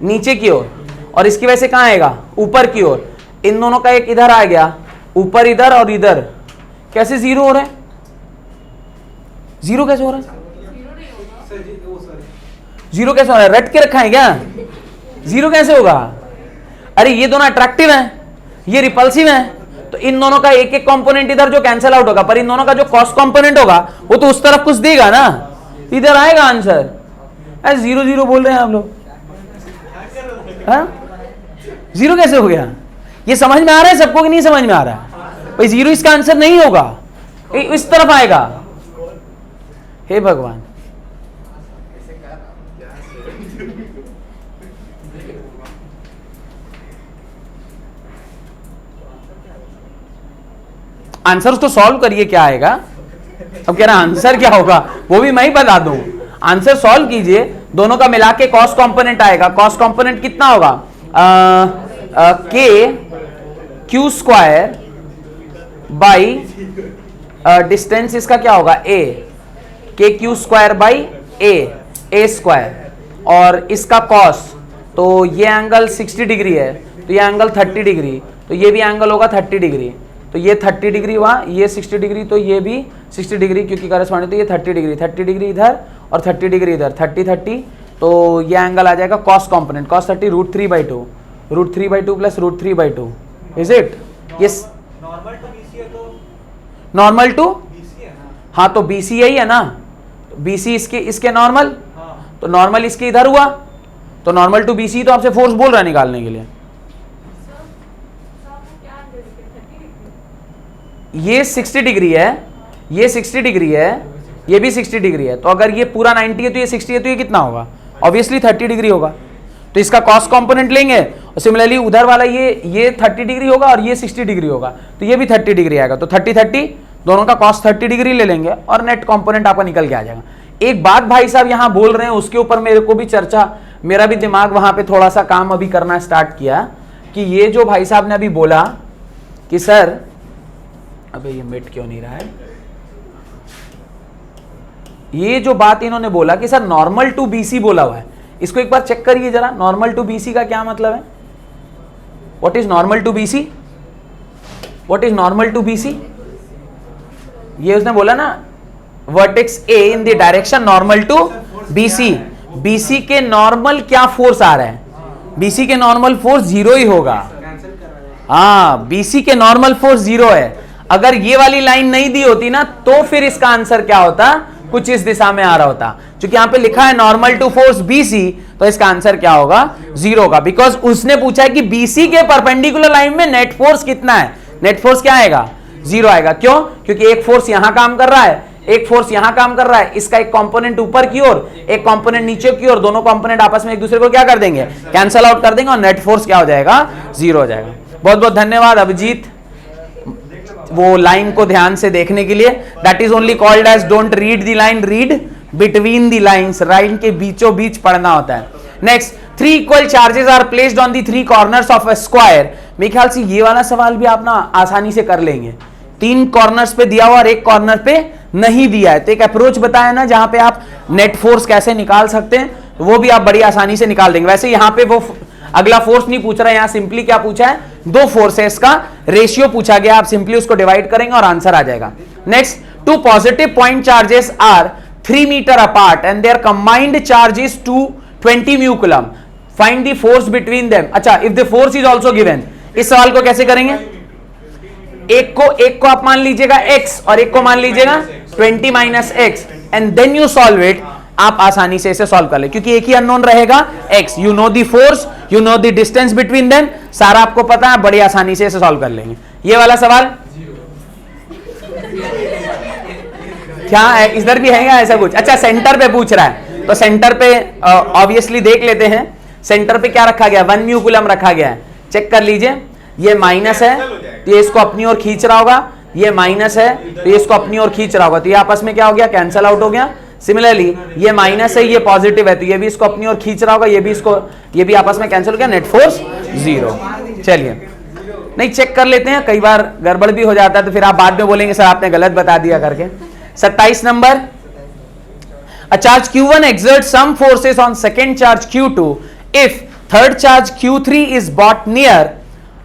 नीचे की ओर, और इसकी वजह से कहां आएगा? ऊपर की ओर। इन दोनों का एक इधर आ गया, ऊपर इधर और इधर। कैसे 0 हो रहा है? 0 कैसे हो रहा है? 0 कैसे हो रहा है? रट के रखा है क्या? 0 कैसे होगा? अरे ये दोनों अट्रैक्टिव हैं, ये रिपल्सिव हैं, तो इन दोनों का एक एक कंपोनेंट इधर जो कैंसिल आउट होगा, पर इन दोनों का जो कॉस्ट कंपोनेंट होगा वो तो उस तरफ कुछ देगा ना, इधर आएगा आंसर। 0 0 बोल रहे हैं आप लोग, हाँ 0 कैसे हो गया? ये समझ में आ रहा है सबको कि नहीं समझ में आ रहा है? भाई 0 इसका आंसर नहीं होगा, इस तरफ आएगा। हे भगवान, आंसर उसको सॉल्व करिए, क्या आएगा? अब कह रहा आंसर क्या होगा वो भी मैं ही बता दूं। आंसर सॉल्व कीजिए, दोनों का मिला के कॉस्ट कंपोनेंट आएगा। कॉस्ट कंपोनेंट कितना होगा? के क्यू स्क्वायर बाई डिस्टेंस इसका क्या होगा? ए, के Q square by A square, और इसका कॉस, तो ये एंगल 60 डिग्री है, तो ये एंगल 30 डिग्री, तो ये भी एंगल होगा 30 डिग्री, तो ये 30 डिग्री हुआ, ये 60 डिग्री, तो ये भी 60 डिग्री क्योंकि करस्पॉन्डिंग, तो ये 30 डिग्री इधर और 30 डिग्री इधर, 30 तो ये एंगल आ जाएगा cos component, cos 30 √3/2, √3/2 plus √3/2, is it? Yes, normal to BC है तो नॉर्मल टू, बीसी है ना? हाँ तो बीसी यही है ना, बीसी इसके नॉर्मल, हाँ। तो नॉर्मल इसके इधर हुआ, तो नॉर्मल टू बीसी, तो आपसे फोर्स बोल रहा है निकालने के लिए। ये 60 डिग्री है, ये 60 डिग्री है, ये भी 60 डिग्री है, तो अगर ये पूरा 90 है तो ये 60 है, तो ये कितना होगा? ऑब्वियसली 30 डिग्री होगा, तो इसका कॉस्ट कंपोनेंट लेंगे, और सिमिलरली उधर वाला ये 30 डिग्री होगा और ये 60 डिग्री होगा, तो ये भी 30 डिग्री आएगा, तो 30 दोनों का कॉस्ट 30 डिग्री ले लेंगे और नेट कंपोनेंट आपका निकल के आ जाएगा। एक बात भाई साहब यहाँ बोल रहे हैं, उसके ऊपर मेरे को भी चर्चा, मेरा भी दिमाग वहां पे थोड़ा सा काम अभी करना स्टार्ट किया, कि ये जो भाई साहब ने अभी बोला कि सर, अबे ये मिट क्यों नहीं रहा है, ये जो बात इन्होंने बोला कि सर नॉर्मल टू बीसी बोला हुआ है, इसको एक बार चेक करिए जरा, नॉर्मल टू बीसी का क्या मतलब है? What is normal to BC? What is normal to BC? ये उसने बोला ना, vertex A in the direction normal to BC, BC के नॉर्मल क्या फोर्स आ रहा है? बीसी के नॉर्मल फोर्स 0 ही होगा, हाँ बीसी के नॉर्मल फोर्स 0 है। अगर ये वाली लाइन नहीं दी होती ना, तो फिर इसका आंसर क्या होता? कुछ इस दिशा में आ रहा होता, क्योंकि यहां पे लिखा है नॉर्मल टू फोर्स बीसी, तो इसका आंसर क्या होगा? 0 होगा, बिकॉज उसने पूछा है कि बीसी के परपेंडिकुलर लाइन में नेट फोर्स कितना है, नेट फोर्स क्या आएगा? 0 आएगा। क्यों? क्योंकि एक फोर्स यहां काम कर रहा है, एक फोर्स यहां काम कर रहा है, इसका एक कंपोनेंट ऊपर की ओर, एक कंपोनेंट नीचे की ओर, दोनों कंपोनेंट आपस में एक दूसरे को क्या कर देंगे? कैंसल आउट कर देंगे, और नेट फोर्स क्या हो जाएगा? 0 हो जाएगा। बहुत बहुत धन्यवाद अभिजीत वो लाइन को ध्यान से देखने के लिए। That is only called as don't read the line, read between the lines, line के बीचों बीच पढ़ना होता है। Next, 3 equal charges are placed on the 3 corners of a square. मेरे ख्याल से ये वाला सवाल भी आप ना आसानी से कर लेंगे। 3 कॉर्नर्स पे दिया हुआ और एक कॉर्नर पे नहीं दिया है, तो एक अप्रोच बताया ना जहां पे आप नेट फोर्स कैसे निकाल सकते हैं, वो भी आप बड़ी आसानी से निकाल देंगे। वैसे यहां पे वो अगला फोर्स नहीं पूछ रहा है, यहां सिंपली क्या पूछा है? 2 फोर्सेस का रेशियो पूछा गया, आप सिंपली उसको डिवाइड करेंगे और आंसर आ जाएगा। Next, 2 positive point charges are 3 metre apart and their combined charge is 20 mu coulomb, find the force between them. अच्छा, if the force is also given, इस सवाल को कैसे करेंगे? एक को आप मान लीजिएगा x और एक को मान लीजिएगा 20 minus x, and then you solve it. आप आसानी से इसे सॉल्व कर ले, क्योंकि एक ही अननोन रहेगा x, you know the force, you know the distance between them, सारा आपको पता है, बड़ी आसानी से इसे सॉल्व कर लेंगे। ये वाला सवाल क्या है? इधर भी है क्या ऐसा कुछ? अच्छा, सेंटर पे पूछ रहा है, तो सेंटर पे ऑब्वियसली देख लेते हैं। सेंटर पे क्या रखा गया? 1 म्यू कूलम रखा गया है, चेक कर लीजिए। ये माइनस है तो ये इसको अपनी ओर खींच रहा होगा, ये माइनस है तो ये इसको अपनी ओर खींच रहा होगा, तो ये आपस में क्या हो गया? कैंसल आउट हो गया। सिमिलरली ये माइनस है, ये पॉजिटिव है, तो ये भी इसको अपनी ओर खींच रहा होगा, ये भी आपस में कैंसिल हो गया, नेट फोर्स 0। चलिए, नहीं चेक कर लेते हैं, कई बार गड़बड़ भी हो जाता है, तो फिर आप बाद में बोलेंगे सर आपने गलत बता दिया करके। 27 number, a charge Q1 exerts some forces on second charge Q2 if third charge Q3 is brought near,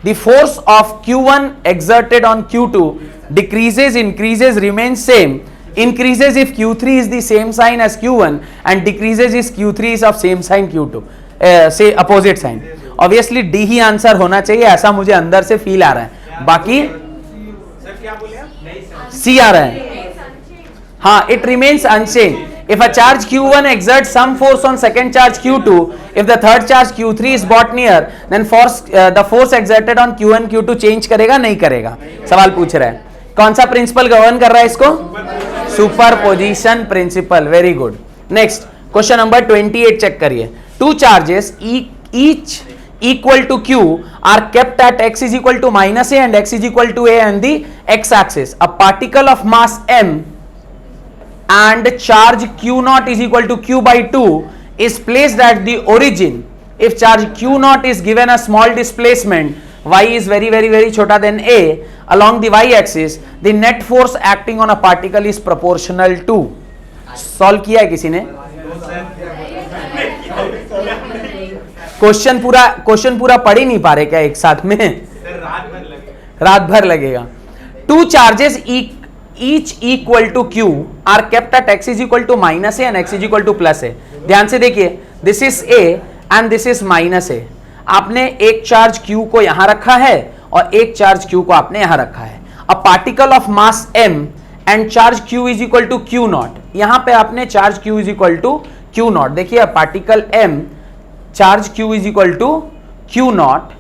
the force of Q1 exerted on Q2 decreases, increases, remains same, increases if Q3 is the same sign as Q1 and decreases if Q3 is of same sign Q2, say opposite sign। Obviously D he answer होना चाहिए, ऐसा मुझे अंदर से feel आ रहा है। बाकी sir क्या बोले आप? C आ रहा है, हाँ, it remains unchanged. If a charge Q1 exerts some force on second charge Q2, if the third charge Q3 is brought near, then the force exerted on Q1 Q2 change करेगा नहीं करेगा? सवाल पूछ रहा है कौन सा प्रिंसिपल गवर्न कर रहा है इसको? Superposition principle. Very good. Next question number 28 check करिए. Two charges each equal to Q are kept at x is equal to minus a and x is equal to a and the x axis. A particle of mass m and charge q naught is equal to q by 2 is placed at the origin. If charge q naught is given a small displacement, y is very छोटा than a along the y axis, the net force acting on a particle is proportional to. Solve किया है किसी ने? Question पूरा पढ़ ही नहीं पा रहे क्या एक साथ में? रात भर लगेगा. To charges each equal to Q are kept at x is equal to minus a and x is equal to plus a. ध्यान से देखिए, this is a and this is minus a. आपने एक चार्ज Q को यहां रखा है और एक चार्ज Q को आपने यहां रखा है. A particle of mass m and charge Q is equal to Q naught. यहां पे आपने charge Q is equal to Q naught. देखिए particle m charge Q is equal to Q naught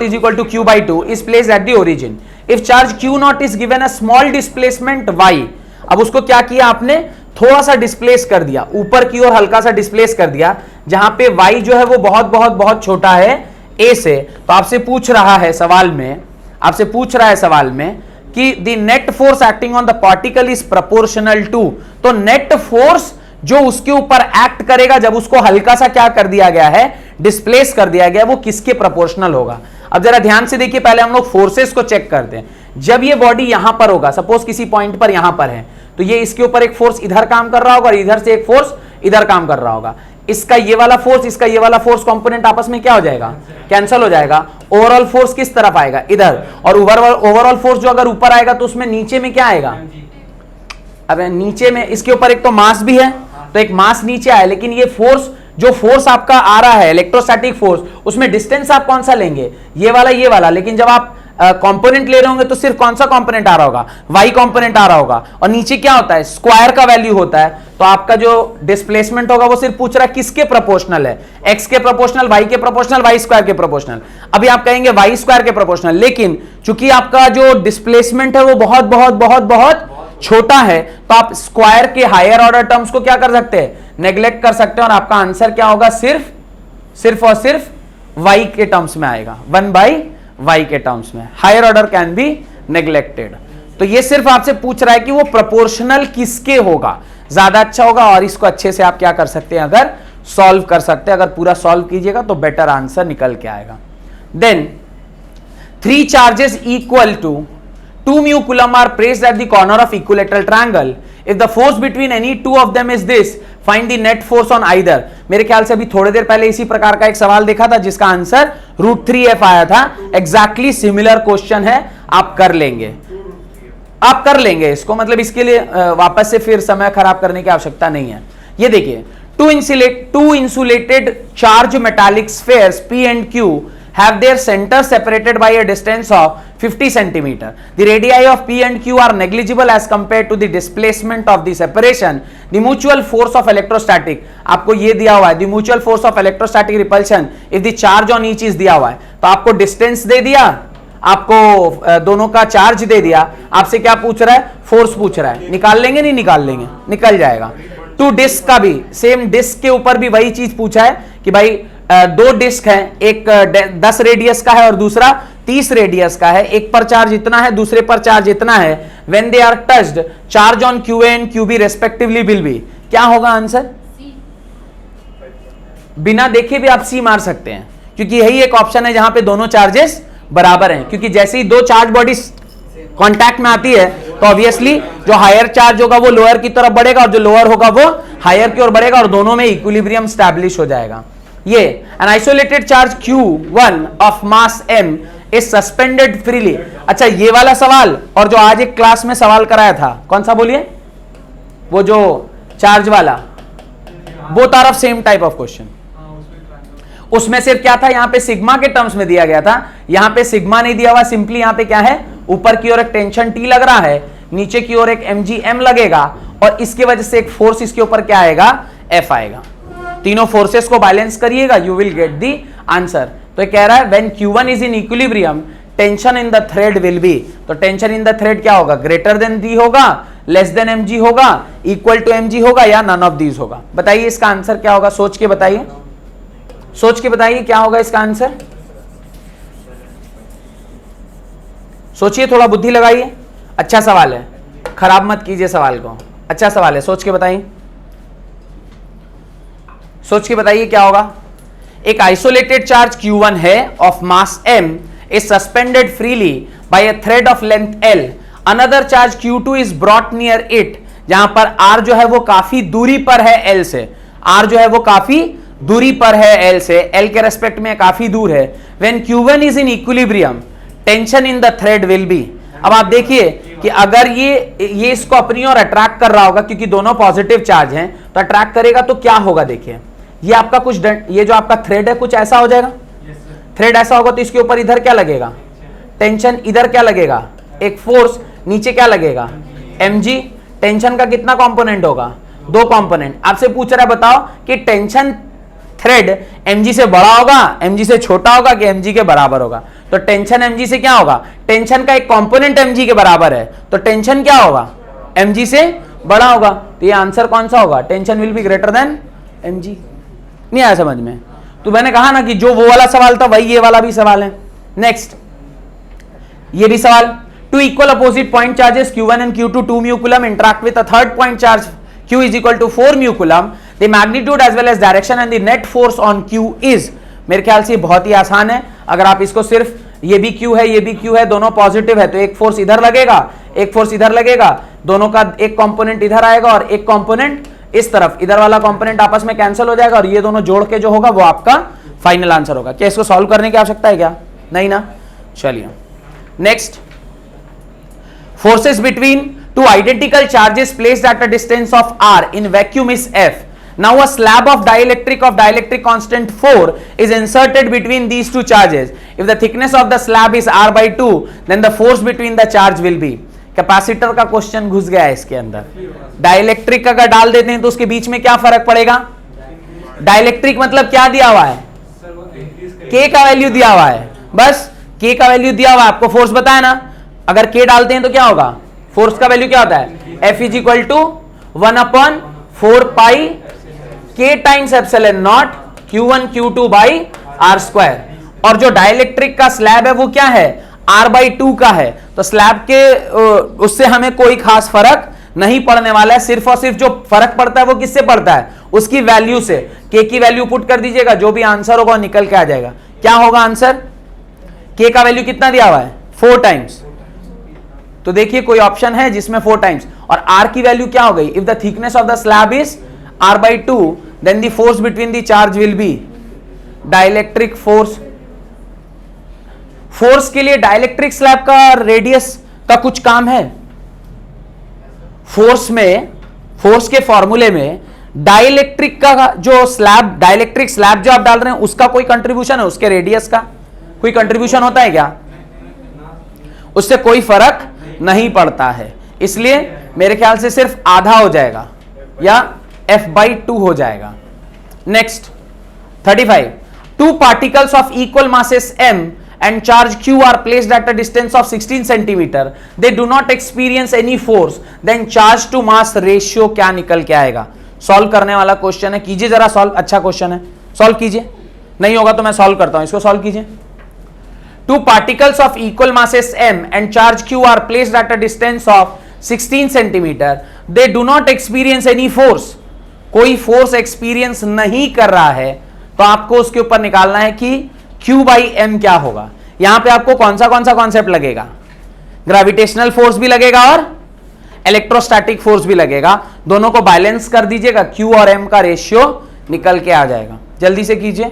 is equal to Q by 2 is placed at the origin. If charge Q naught is given a small displacement y, अब उसको क्या किया आपने? थोड़ा सा displace कर दिया, ऊपर की ओर हल्का सा डिस्प्लेस कर दिया, जहां पे y जो है वो बहुत छोटा है a से. तो आपसे पूछ रहा है सवाल में कि the net force acting on the particle is proportional to. तो नेट फोर्स जो उसके ऊपर एक्ट करेगा जब उसको हल्का सा क्या कर दिया गया है, डिस्प्लेस कर दिया गया, वो किसके प्रोपोर्शनल होगा? अब जरा ध्यान से देखिए, पहले हम लोग फोर्सेस को चेक करते हैं. जब ये बॉडी यहां पर होगा, सपोज किसी पॉइंट पर यहां पर है, तो ये इसके ऊपर एक फोर्स इधर काम कर रहा होगा और इधर से एक फोर्स इधर काम कर रहा होगा. इसका ये वाला फोर्स कंपोनेंट आपस में क्या हो जाएगा? कैंसिल हो जाएगा. ओवरऑल फोर्स किस तरफ आएगा? इधर. और ओवरऑल फोर्स जो अगर ऊपर आएगा तो उसमें नीचे में क्या आएगा? अब नीचे में इसके ऊपर एक तो मास भी है, तो एक मास नीचे आया, लेकिन ये फोर्स आपका आ रहा है इलेक्ट्रोस्टैटिक फोर्स, उसमें डिस्टेंस आप कौन सा लेंगे? ये वाला. लेकिन जब आप कंपोनेंट ले रहे होंगे तो सिर्फ कौन सा कंपोनेंट आ रहा होगा? वाई कंपोनेंट आ रहा होगा. और नीचे क्या होता है? स्क्वायर का वैल्यू होता है. तो आपका जो डिस्प्लेसमेंट होगा वो सिर्फ पूछ रहा है किसके प्रोपोर्शनल है? एक्स के प्रोपोर्शनल, वाई के प्रोपोर्शनल, वाई स्क्वायर के प्रोपोर्शनल. अभी आप कहेंगे वाई स्क्वायर के प्रोपोर्शनल, लेकिन चूंकि आपका जो डिस्प्लेसमेंट है वो बहुत छोटा है, तो आप स्क्वायर के हायर ऑर्डर टर्म्स को क्या कर सकते हैं? नेग्लेक्ट कर सकते हैं. और आपका आंसर क्या होगा? सिर्फ और सिर्फ y के टर्म्स में आएगा. 1/y के टर्म्स में. Higher order can be neglected. तो ये सिर्फ आपसे पूछ रहा है कि वो प्रोपोर्शनल किसके होगा, ज्यादा अच्छा होगा. और इसको अच्छे से आप क्या कर सकते हैं? अगर सॉल्व कर सकते हैं, अगर पूरा सॉल्व कीजिएगा तो बेटर आंसर निकल के आएगा. Then 3 charges equal to 2 mu coulomb are placed at the corner of equilateral triangle. If the force between any two of them is this, find the net force on either. मेरे ख्याल से अभी थोड़ी देर पहले इसी प्रकार का एक सवाल देखा था जिसका आंसर √3f आया था. एग्जैक्टली सिमिलर क्वेश्चन है, आप कर लेंगे इसको. मतलब इसके लिए वापस से फिर समय खराब करने की आवश्यकता नहीं है. ये देखिए, two insulated charge metallic spheres P and Q have their center separated by a distance of 50 centimeter. The radii of P and Q are negligible as compared to the displacement of the separation. The mutual force of electrostatic, आपको ये दिया हुआ है, the mutual force of electrostatic repulsion if the charge on each is दिया हुआ है. तो आपको डिस्टेंस दे दिया, आपको दोनों का चार्ज दे दिया, आपसे क्या पूछ रहा है? फोर्स पूछ रहा है. निकाल लेंगे? नहीं निकाल लेंगे? निकल जाएगा. टू डिस्क का भी सेम, डिस्क के ऊपर भी वही चीज पूछा है कि भाई दो डिस्क हैं, एक 10 रेडियस का है और दूसरा 30 रेडियस का है. एक पर चार्ज इतना है, दूसरे पर चार्ज इतना है. When they are touched, charge on QA and QB respectively will be. क्या होगा आंसर? बिना देखे भी आप सी मार सकते हैं, क्योंकि यही एक ऑप्शन है जहां पे दोनों चार्जेस बराबर हैं. क्योंकि जैसे ही दो चार्ज बॉडीज कांटेक्ट में आती है तो ऑब्वियसली जो हायर चार्ज होगा वो लोअर की तरफ बढ़ेगा और जो लोअर होगा वो हायर की ओर बढ़ेगा और दोनों में इक्विलिब्रियम स्टैब्लिश हो जाएगा. ये an isolated charge Q1 of mass m is suspended freely. अच्छा, ये वाला सवाल और जो आज एक क्लास में सवाल कराया था, कौन सा बोलिए? वो जो चार्ज वाला, both are of same type of question. उसमें सिर्फ क्या था, यहां पे सिग्मा के टर्म्स में दिया गया था, यहां पे सिग्मा नहीं दिया हुआ. सिंपली यहां पे क्या है, ऊपर की ओर एक टेंशन T लग रहा है, नीचे की ओर एक mgm लगेगा और इसकी वजह से एक फोर्स इसके ऊपर क्या आएगा, F आएगा। तीनों फोर्सेस को बैलेंस करिएगा, you will get the answer. तो ये कह रहा है when Q1 is in equilibrium tension in the thread will be, तो टेंशन इन द थ्रेड क्या होगा, ग्रेटर देन D होगा, लेस देन mg होगा, इक्वल टू mg होगा, या नन ऑफ दीज होगा। बताइए इसका आंसर क्या होगा, सोच के बताइए, सोच के बताइए क्या होगा इसका आंसर, सोचिए, थोड़ा बुद्धि लगाइए। अच्छा सवाल है, खराब मत कीजिए सवाल को, अच्छा सवाल है, सोच के बताइए, सोच के बताइए क्या होगा। एक आइसोलेटेड चार्ज Q1 है of mass m is suspended freely by a thread of length L, another charge Q2 is brought near it, जहां पर R जो है वो काफी दूरी पर है L से, R जो है वो काफी दूरी पर है L से, L के रेस्पेक्ट में काफी दूर है। When Q1 is in equilibrium tension in the thread will be. अब आप देखिए कि अगर ये इसको अपनी ओर अट्रैक्ट कर रहा होगा, क्योंकि दोनों पॉजिटिव चार्ज हैं, तो अट्रैक्ट करेगा तो क्या होगा, देखिए ये आपका कुछ ये जो आपका थ्रेड है कुछ ऐसा हो जाएगा, थ्रेड ऐसा होगा तो इसके ऊपर इधर क्या लगेगा, टेंशन, इधर क्या लगेगा, एक फोर्स, नीचे क्या लगेगा, mg। टेंशन का कितना कंपोनेंट होगा, 2 कंपोनेंट। आपसे पूछ रहा है बताओ कि टेंशन थ्रेड mg से बड़ा होगा, mg से छोटा होगा कि mg के बराबर होगा, तो टेंशन mg से क्या होगा, टेंशन का एक कंपोनेंट mg के बराबर है, तो टेंशन क्या होगा, mg से बड़ा होगा, तो ये आंसर कौन सा होगा, tension will be greater than mg। नहीं आया समझ में, तो मैंने कहा ना कि जो वो वाला सवाल था वही ये वाला भी सवाल है। नेक्स्ट ये भी सवाल, two equal opposite point charges Q1 and Q2 2 mu coulomb interact with a third point charge Q is equal to 4 mu coulomb, the magnitude as well as direction and the net force on Q is। मेरे ख्याल से बहुत ही आसान है, अगर आप इसको सिर्फ ये भी Q है ये भी Q है, दोनों पॉजिटिव है, तो एक फोर्स इधर लगेगा एक फोर्स इधर लगेगा, दोनों का एक कंपोनेंट इधर आएगा और एक कंपोनेंट इस तरफ, इधर वाला कंपोनेंट आपस में कैंसिल हो जाएगा और ये दोनों जोड़ के जो होगा वो आपका फाइनल आंसर होगा। क्या इसको सॉल्व करने की आवश्यकता है क्या, नहीं ना, चलिए next. Forces between two identical charges placed at a distance of r in vacuum is F. Now a slab of dielectric constant 4 is inserted between these two charges. If the thickness of the slab is r by 2, then the force between the charge will be। Capacitor का question घुस गया है इसके अंदर। Dielectric अगर डाल देते हैं तो उसके बीच में क्या फर्क पड़ेगा, डाइलेक्ट्रिक मतलब क्या दिया हुआ है, K का वैल्यू दिया हुआ है, बस K का वैल्यू दिया हुआ है, आपको फोर्स बताया ना, अगर K डालते हैं तो क्या होगा, फोर्स का वैल्यू क्या होता है, F is equal to 1/4 pi K times epsilon naught Q1 Q2 by R square. और जो डाइलेक्ट्रिक का स्लैब है वो क्या है, R/2 का है, तो स्लैब के उससे हमें कोई खास फर्क नहीं पड़ने वाला है, सिर्फ और सिर्फ जो फर्क पड़ता है वो किससे पड़ता है, उसकी वैल्यू से। K की वैल्यू पुट कर दीजिएगा, जो भी आंसर होगा निकल के आ जाएगा। क्या होगा आंसर, K का वैल्यू कितना दिया हुआ है, 4 टाइम्स, तो देखिए कोई ऑप्शन है जिसमें 4 टाइम्स, और R की वैल्यू क्या हो गई, if the thickness of the slab is R/2 then the force between the charge will be dielectric force. Force के लिए डाइलेक्ट्रिक स्लैब का रेडियस का कुछ काम है, फोर्स में, फोर्स के फॉर्मूले में डाइलेक्ट्रिक का जो स्लैब, डाइलेक्ट्रिक स्लैब जो आप डाल रहे हैं उसका कोई कंट्रीब्यूशन है, उसके रेडियस का कोई कंट्रीब्यूशन होता है क्या, उससे कोई फर्क नहीं पड़ता है, इसलिए मेरे ख्याल से सिर्फ आधा हो जाएगा या F/2 हो जाएगा। Next 35, two particles of equal masses m and charge q are placed at a distance of 16 centimeter, they do not experience any force, then charge to mass ratio क्या निकल के आएगा। सॉल्व करने वाला क्वेश्चन है, कीजिए जरा सॉल्व, अच्छा क्वेश्चन है, सॉल्व कीजिए, नहीं होगा तो मैं सॉल्व करता हूं, इसको सॉल्व कीजिए। Two particles of equal masses m and charge q are placed at a distance of 16 centimeter, they do not experience any force, कोई फोर्स एक्सपीरियंस नहीं कर रहा है, तो आपको उसके ऊपर निकालना है कि Q/m क्या होगा। यहां पे आपको कौन सा कॉन्सेप्ट लगेगा, ग्रेविटेशनल फोर्स भी लगेगा और इलेक्ट्रोस्टैटिक फोर्स भी लगेगा, दोनों को बैलेंस कर दीजिएगा, Q और m का रेशियो निकल के आ जाएगा। जल्दी से कीजिए,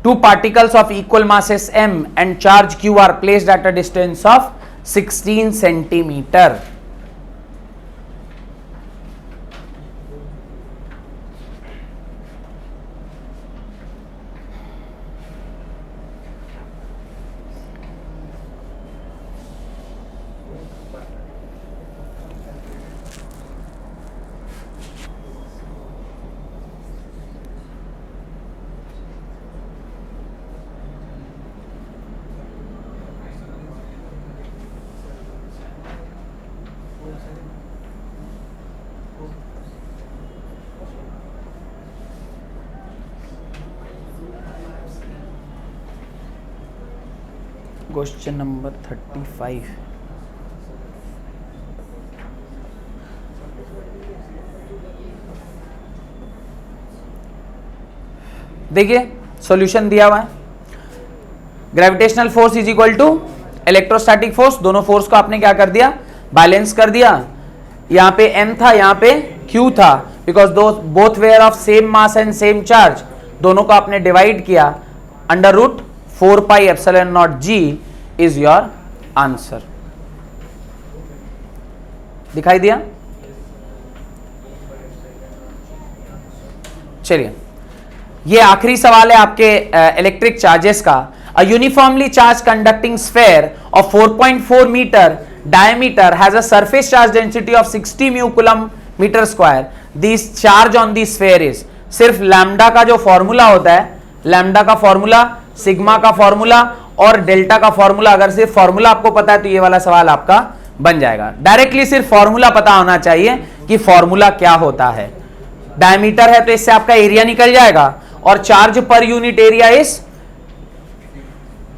two particles of equal masses m and charge q are placed at a distance of 16 centimeter. Question number 35। देखिए सॉल्यूशन दिया हुआ है, gravitational force is equal to electrostatic force, दोनों फोर्स को आपने क्या कर दिया, बैलेंस कर दिया। यहां पे m था, यहां पे q था, बिकॉज दो both were of same mass and same charge, दोनों को आपने डिवाइड किया, under root 4 pi epsilon naught g is your answer. दिखाई दिया? चलिए ये आखिरी सवाल है आपके इलेक्ट्रिक चार्जेस का। A uniformly charged conducting sphere of 4.4 meter diameter has a surface charge density of 60 mu coulomb meter square. This charge on the sphere is, सिर्फ लैम्डा का जो फॉर्मूला होता है, लैम्डा का फॉर्मूला, सिग्मा का formula और delta का formula, अगर सिर्फ फॉर्मूला आपको पता है तो ये वाला सवाल आपका बन जाएगा। डायरेक्टली सिर्फ फॉर्मूला पता होना चाहिए कि फॉर्मूला क्या होता है। डायमीटर है तो इससे आपका एरिया निकल जाएगा, और charge per unit area is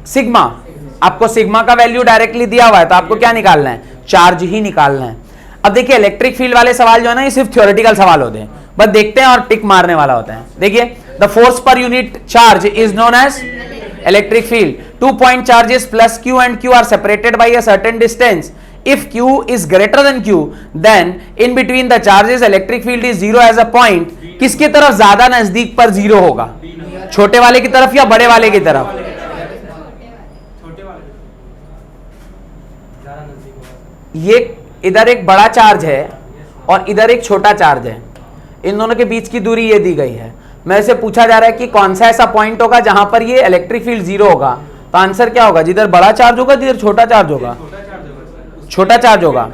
sigma. आपको सिग्मा का वैल्यू डायरेक्टली दिया हुआ है तो आपको क्या निकालना है, चार्ज ही निकालना है। अब देखिए इलेक्ट्रिक फील्ड वाले सवाल जो है ना, ये सिर्फ थ्योरेटिकल सवाल होते हैं, बस देखते हैं और टिक मारने वाला होता है। देखिए the force per unit charge is known as electric field. 2 point charges plus q and q are separated by a certain distance. If q is greater than q, then in between the charges electric field is zero as a point. किसकी तरफ ज्यादा नजदीक पर zero होगा, छोटे वाले की तरफ या बड़े वाले की तरफ? ये इधर एक बड़ा चार्ज है और इधर एक छोटा चार्ज है, इन दोनों के बीच की दूरी ये दी गई है। मेरे से पूछा जा रहा है कि कौन सा ऐसा पॉइंट होगा जहां पर ये इलेक्ट्रिक फील्ड जीरो होगा, तो आंसर क्या होगा, जिधर बड़ा चार्ज होगा जिधर छोटा चार्ज होगा, छोटा चार्ज होगा।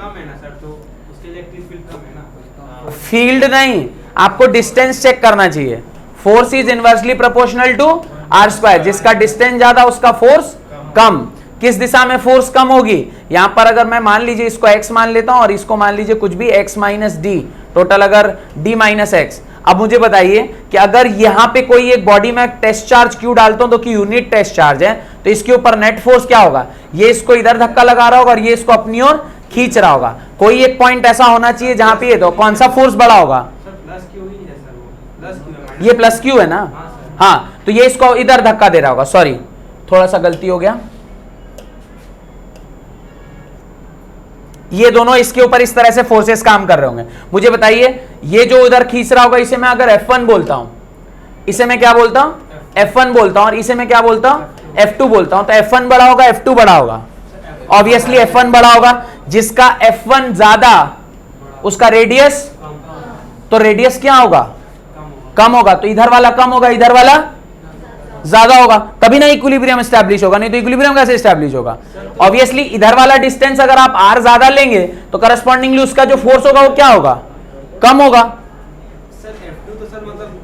फील्ड नहीं, आपको डिस्टेंस चेक करना चाहिए। Force is inversely proportional to R square, जिसका डिस्टेंस ज्यादा उसका फोर्स कम। किस दिशा में फोर्स कम होगी, यहां पर अगर मैं मान लीजिए इसको x मान लेता हूं और इसको मान लीजिए कुछ भी x माइनस डी, टोटल अगर d माइनस एक्स। अब मुझे बताइए कि अगर यहां पे कोई एक बॉडी में टेस्ट चार्ज q डालता हूं तो कि यूनिट टेस्ट चार्ज है, तो इसके ऊपर नेट फोर्स क्या होगा, ये इसको इधर धक्का लगा रहा होगा और ये इसको अपनी ओर खींच रहा होगा। कोई एक पॉइंट ऐसा होना चाहिए जहां पे ये, तो कौन सा फोर्स बड़ा होगा, ये प्लस क्यू है ना, हाँ, तो ये इसको इधर धक्का दे रहा होगा। सॉरी थोड़ा सा गलती हो गया, ये दोनों इसके ऊपर इस तरह से फोर्सेस काम कर रहे होंगे। मुझे बताइए ये जो उधर खींच रहा होगा, इसे मैं अगर F1 बोलता हूं, इसे मैं क्या बोलता हूं, F1 बोलता हूं, और इसे मैं क्या बोलता हूं, F2 बोलता हूं, तो F1 बड़ा होगा F2 बड़ा होगा, ऑब्वियसली F1 बड़ा होगा। जिसका F1 ज्यादा उसका रेडियस, तो रेडियस क्या होगा, कम होगा, तो इधर वाला कम होगा, इधर वाला ज्यादा होगा, तभी ना इक्विलिब्रियम एस्टैब्लिश होगा, नहीं तो इक्विलिब्रियम कैसे एस्टैब्लिश होगा। ऑब्वियसली इधर वाला डिस्टेंस अगर आप r ज्यादा लेंगे तो करस्पॉन्डिंगली उसका जो फोर्स होगा वो क्या होगा, कम होगा। सर F2 तो सर मतलब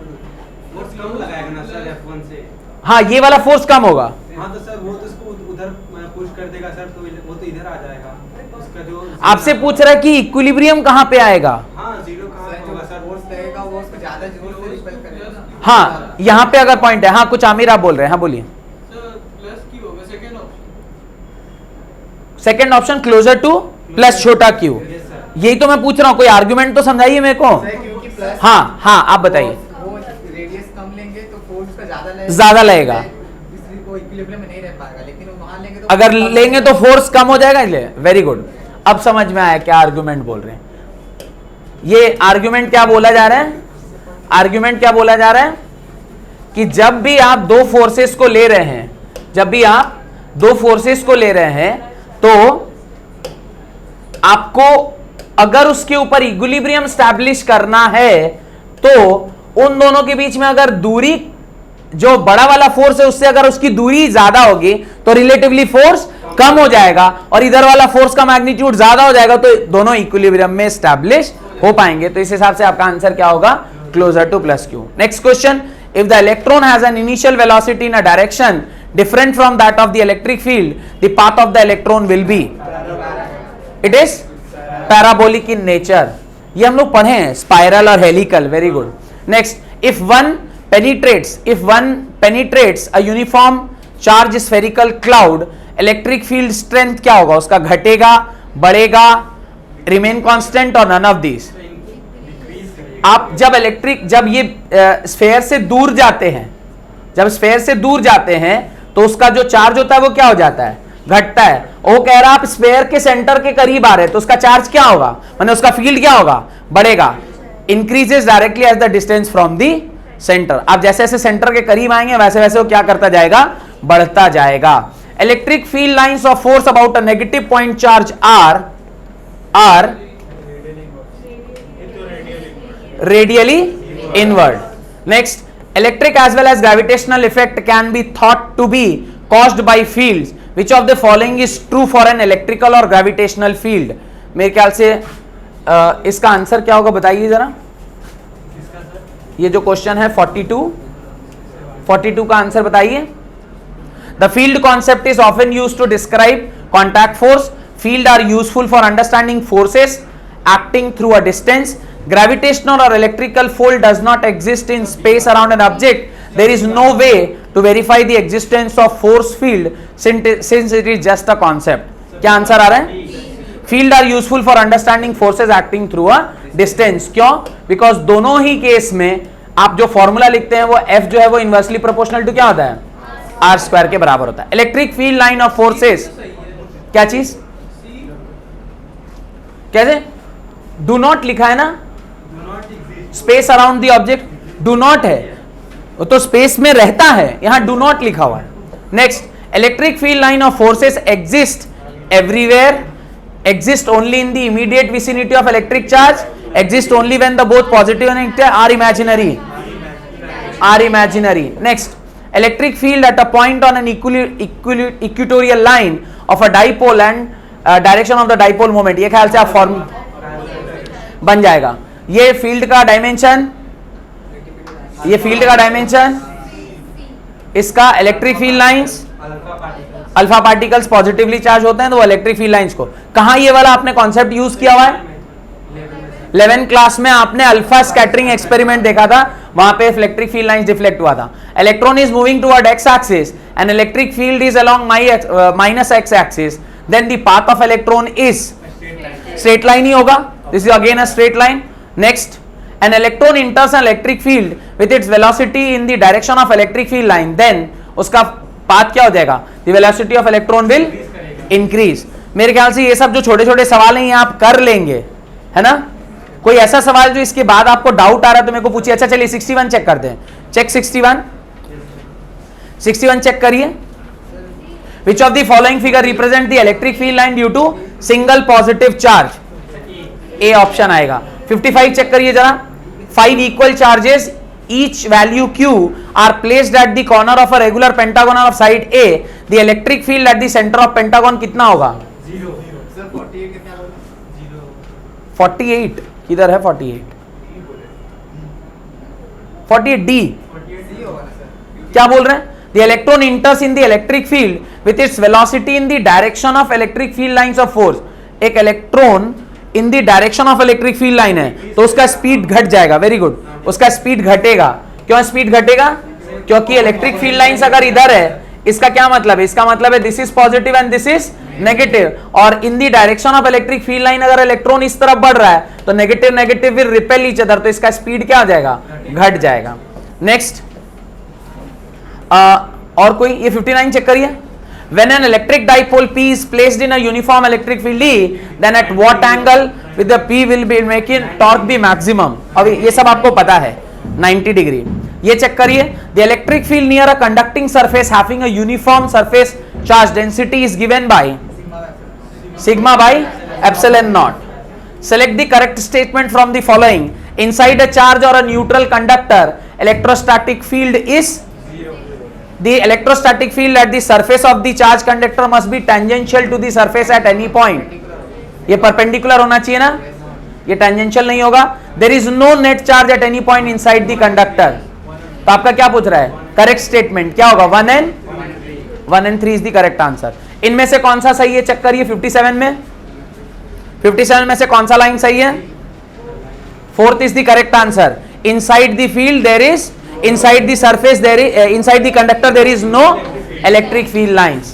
फोर्स कम लगाएगा ना सर F1 से, हाँ ये वाला फोर्स कम होगा, हाँ तो सर वो तो उसको उधर पुश कर देगा सर, तो वो तो इधर आ जाएगा उसका जो। आपसे पूछ रहा है कि इक्विलिब्रियम कहां पे आएगा, हाँ जीरो कहाँ होगा सर, फोर्स लगेगा वो उसको ज्यादा जोर से रिपेल करेगा। हाँ यहां पे अगर पॉइंट है, हाँ कुछ आमिर आप बोल रहे हैं, हाँ बोलिए। Second option closer two plus छोटा क्यू, यही तो मैं पूछ रहा हूं, कोई आर्गुमेंट तो समझाइए मेरे को। हाँ हाँ आप बताइए। रेडियस कम लेंगे तो फोर्स का ज्यादा लगेगा, इसलिए वो इक्विलिब्रियम में नहीं रह पाएगा, लेकिन वहां लेंगे तो अगर लेंगे तो फोर्स कम हो जाएगा, इसलिए वेरी गुड। अब समझ में आया क्या आर्गुमेंट बोल रहे हैं। ये आर्गुमेंट क्या बोला जा रहा है, आर्गुमेंट क्या बोला जा रहा है कि जब भी आप दो फोर्सेस को ले रहे हैं, जब भी आप दो फोर्सेस को ले रहे हैं, तो आपको अगर उसके ऊपर इक्विलिब्रियम स्टैब्लिश करना है, तो उन दोनों के बीच में अगर दूरी, जो बड़ा वाला फोर्स है उससे अगर उसकी दूरी ज्यादा होगी तो रिलेटिवली फोर्स कम हो जाएगा, और इधर वाला फोर्स का मैग्नीट्यूड ज्यादा हो जाएगा, तो दोनों इक्विलिब्रियम में स्टैब्लिश हो पाएंगे। तो इस हिसाब से आपका आंसर क्या होगा, closer two plus Q. Next question, if the electron has an initial velocity in a direction different from that of the electric field, the path of the electron will be, it is parabolic in nature। ये हम लोग पढ़े हैं, spiral और helical, very good. Next, if one penetrates a uniform charge spherical cloud electric field strength क्या होगा, उसका घटेगा, बढ़ेगा, रिमेन कांस्टेंट और नन ऑफ दिस। आप जब ये स्फेयर से दूर जाते हैं, जब स्फेयर से दूर जाते हैं तो उसका जो चार्ज होता है वो क्या हो जाता है, घटता है। वो कह रहा आप स्फेयर के सेंटर के करीब आ रहे हैं तो उसका चार्ज क्या होगा, माने उसका फील्ड क्या होगा, बढ़ेगा। Increases directly as the distance from the centre. आप जैसे जैसे सेंटर के करीब आएंगे वैसे वैसे वो क्या करता जाएगा, बढ़ता जाएगा। Electric field lines of force about a negative point charge are radially inward. Next, electric as well as gravitational effect can be thought to be caused by fields. Which of the following is true for an electrical or gravitational field? मेरे ख्याल से इसका answer क्या होगा बताइए जरा। ये जो क्वेश्चन है 42 का आंसर बताइए। The field concept is often used to describe contact force. Field are useful for understanding forces acting through a distance. Gravitational or electrical field does not exist in space around an object. There is no way to verify the existence of force field since it is just a concept. क्या answer आ रहा है? Field are useful for understanding forces acting through a distance. क्यों? Because दोनों ही case में आप जो formula लिखते हैं वो F जो है वो इनवर्सली प्रोपोर्शनल टू क्या होता है, आर स्क्वायर के बराबर होता है। Electric field line of forces क्या चीज, कैसे डू नॉट लिखा है ना, space around the object do not है, वो तो स्पेस में रहता है, यहां डू नॉट लिखा हुआ है। Next, electric field line of forces exist everywhere, exist only in the immediate vicinity of electric charge, exist only when the both positive and negative are imaginary. Next, electric field at a point on an equatorial line of a dipole and direction of the dipole moment. ये ख्याल से आप form बन जाएगा। ये field का dimension, ये field का डायमेंशन, इसका electric field lines, alpha particles positively charge होते हैं तो वो इलेक्ट्रिक फील्ड लाइंस को कहां ये वाला आपने कॉन्सेप्ट यूज किया हुआ है, 11th क्लास में आपने अल्फा स्कैटरिंग एक्सपेरिमेंट देखा था, वहां पे इलेक्ट्रिक फील्ड लाइंस डिफ्लेक्ट हुआ था। Electron is moving toward X axis and electric field is along minus X axis, then the path of electron is straight line ही होगा, this is again a straight line. Next, an electron enters an electric field with its velocity in the direction of electric field line, then उसका path क्या हो जाएगा, the velocity of electron will increase. मेरे ख्याल से ये सब जो छोटे छोटे सवाल हैं ये आप कर लेंगे, है ना। कोई ऐसा सवाल जो इसके बाद आपको डाउट आ रहा है तो मेरे को पूछिए। अच्छा चलिए 61 चेक करते हैं, चेक 61 चेक करिए। Which of the following figure represent the electric field line due to single positive charge, A option आएगा। 55 चेक करिए जरा। 5 equal charges each value q are placed at the corner of a regular pentagon of side A, the electric field at the center of pentagon कितना होगा, 48 किधर है, 48 D क्या बोल रहे हैं, the electron enters in the electric field with its velocity in the direction of electric field lines of force. एक electron in the direction of electric field line है तो उसका स्पीड घट जाएगा, वेरी गुड, उसका स्पीड घटेगा। क्यों speed घटेगा, क्योंकि इलेक्ट्रिक फील्ड लाइंस अगर इधर है, इसका क्या मतलब है, इसका मतलब है this is positive and this is negative, और in the direction of electric field line अगर इलेक्ट्रॉन इस तरफ बढ़ रहा है तो negative negative will repel each other, तो इसका स्पीड क्या हो जाएगा, घट जाएगा। नेक्स्ट, और कोई, ये 59 चेक करिए। When an electric dipole P is placed in a uniform electric field E, then at what angle with the P will be making torque be maximum? अभी ये सब आपको पता है, 90 डिग्री। ये चेक करिए। The electric field near a conducting surface having a uniform surface charge density is given by sigma by epsilon naught. Select the correct statement from the following. Inside a charge or a neutral conductor, electrostatic field is the electrostatic field at the surface of the charged conductor must be tangential to the surface at any point. ये perpendicular होना चाहिए ना, ये tangential नहीं होगा। There is no net charge at any point inside the conductor. तो आपका क्या पूछ रहा है, करेक्ट स्टेटमेंट क्या होगा, 1 and 3 is the correct answer. इनमें से कौन सा सही है चेक करिए। 57 में से कौन सा लाइन सही है, 4th is the correct answer. Inside the field there is, inside the surface there is, inside the conductor there is no electric field lines.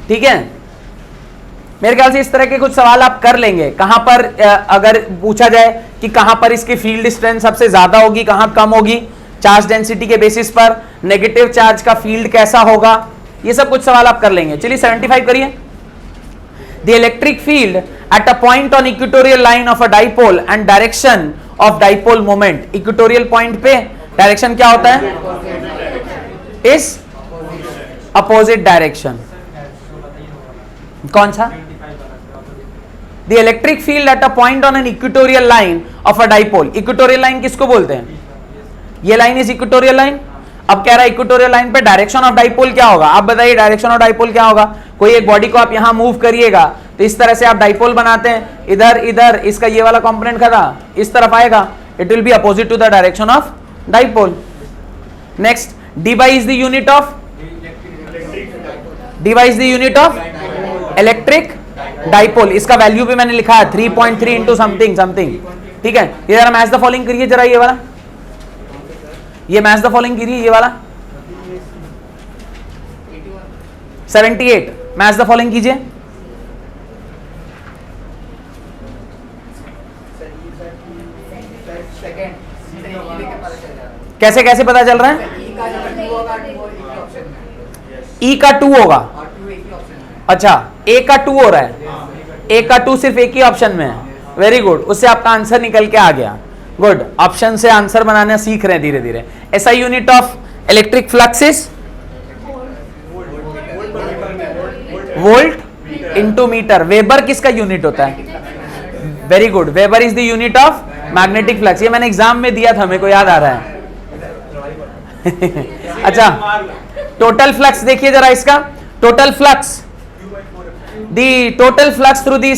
ठीक है, मेरे ख्याल से इस तरह के कुछ सवाल आप कर लेंगे। कहां पर अगर पूछा जाए कि कहां पर इसकी फील्ड स्ट्रेंथ सबसे ज्यादा होगी, कहां कम होगी, चार्ज डेंसिटी के बेसिस पर नेगेटिव चार्ज का फील्ड कैसा होगा, ये सब कुछ सवाल आप कर लेंगे। चलिए 75 करिए। The electric field at a point on equatorial line of a dipole and direction of dipole moment. Equatorial point पे डायरेक्शन क्या होता है? इस अपोजिट डायरेक्शन। कौन सा? The electric field at a point on an equatorial line of a dipole. Equatorial line किसको बोलते हैं? ये लाइन इज इक्वेटोरियल लाइन। अब कह रहा है इक्वेटोरियल लाइन पे डायरेक्शन ऑफ डाइपोल क्या होगा? आप बताइए डायरेक्शन ऑफ डाइपोल क्या होगा? कोई एक बॉडी को आप यहां मूव करिएगा तो इस तरह से आप डाइपोल बनाते हैं, इधर इधर इसका ये वाला कंपोनेंट खड़ा इस तरफ आएगा, it will be opposite to the direction of dipole. Next, dy is the unit of electric dipole. इसका वैल्यू भी मैंने लिखा है 3.3 इंटू समथिंग समथिंग। ठीक है, ये जरा मैच द फॉलोइंग करिए, जरा ये वाला, ये मैच द फॉलोइंग करिए, ये वाला 78 मैच द फॉलोइंग कीजिए। कैसे कैसे पता चल रहा है? ई का 2 होगा। अच्छा, ए का 2 हो रहा है, ए का 2 सिर्फ एक ही ऑप्शन में है। वेरी गुड, उससे आपका आंसर निकल के आ गया। गुड, ऑप्शन से आंसर बनाना सीख रहे हैं धीरे धीरे। ऐसा unit of electric flux is volt into metre. Weber किसका यूनिट होता है? Very good, weber is the unit of magnetic flux. ये मैंने एग्जाम में दिया था, मेरे को याद आ रहा है। अच्छा, टोटल फ्लक्स देखिए जरा इसका। Total flux, the total flux through the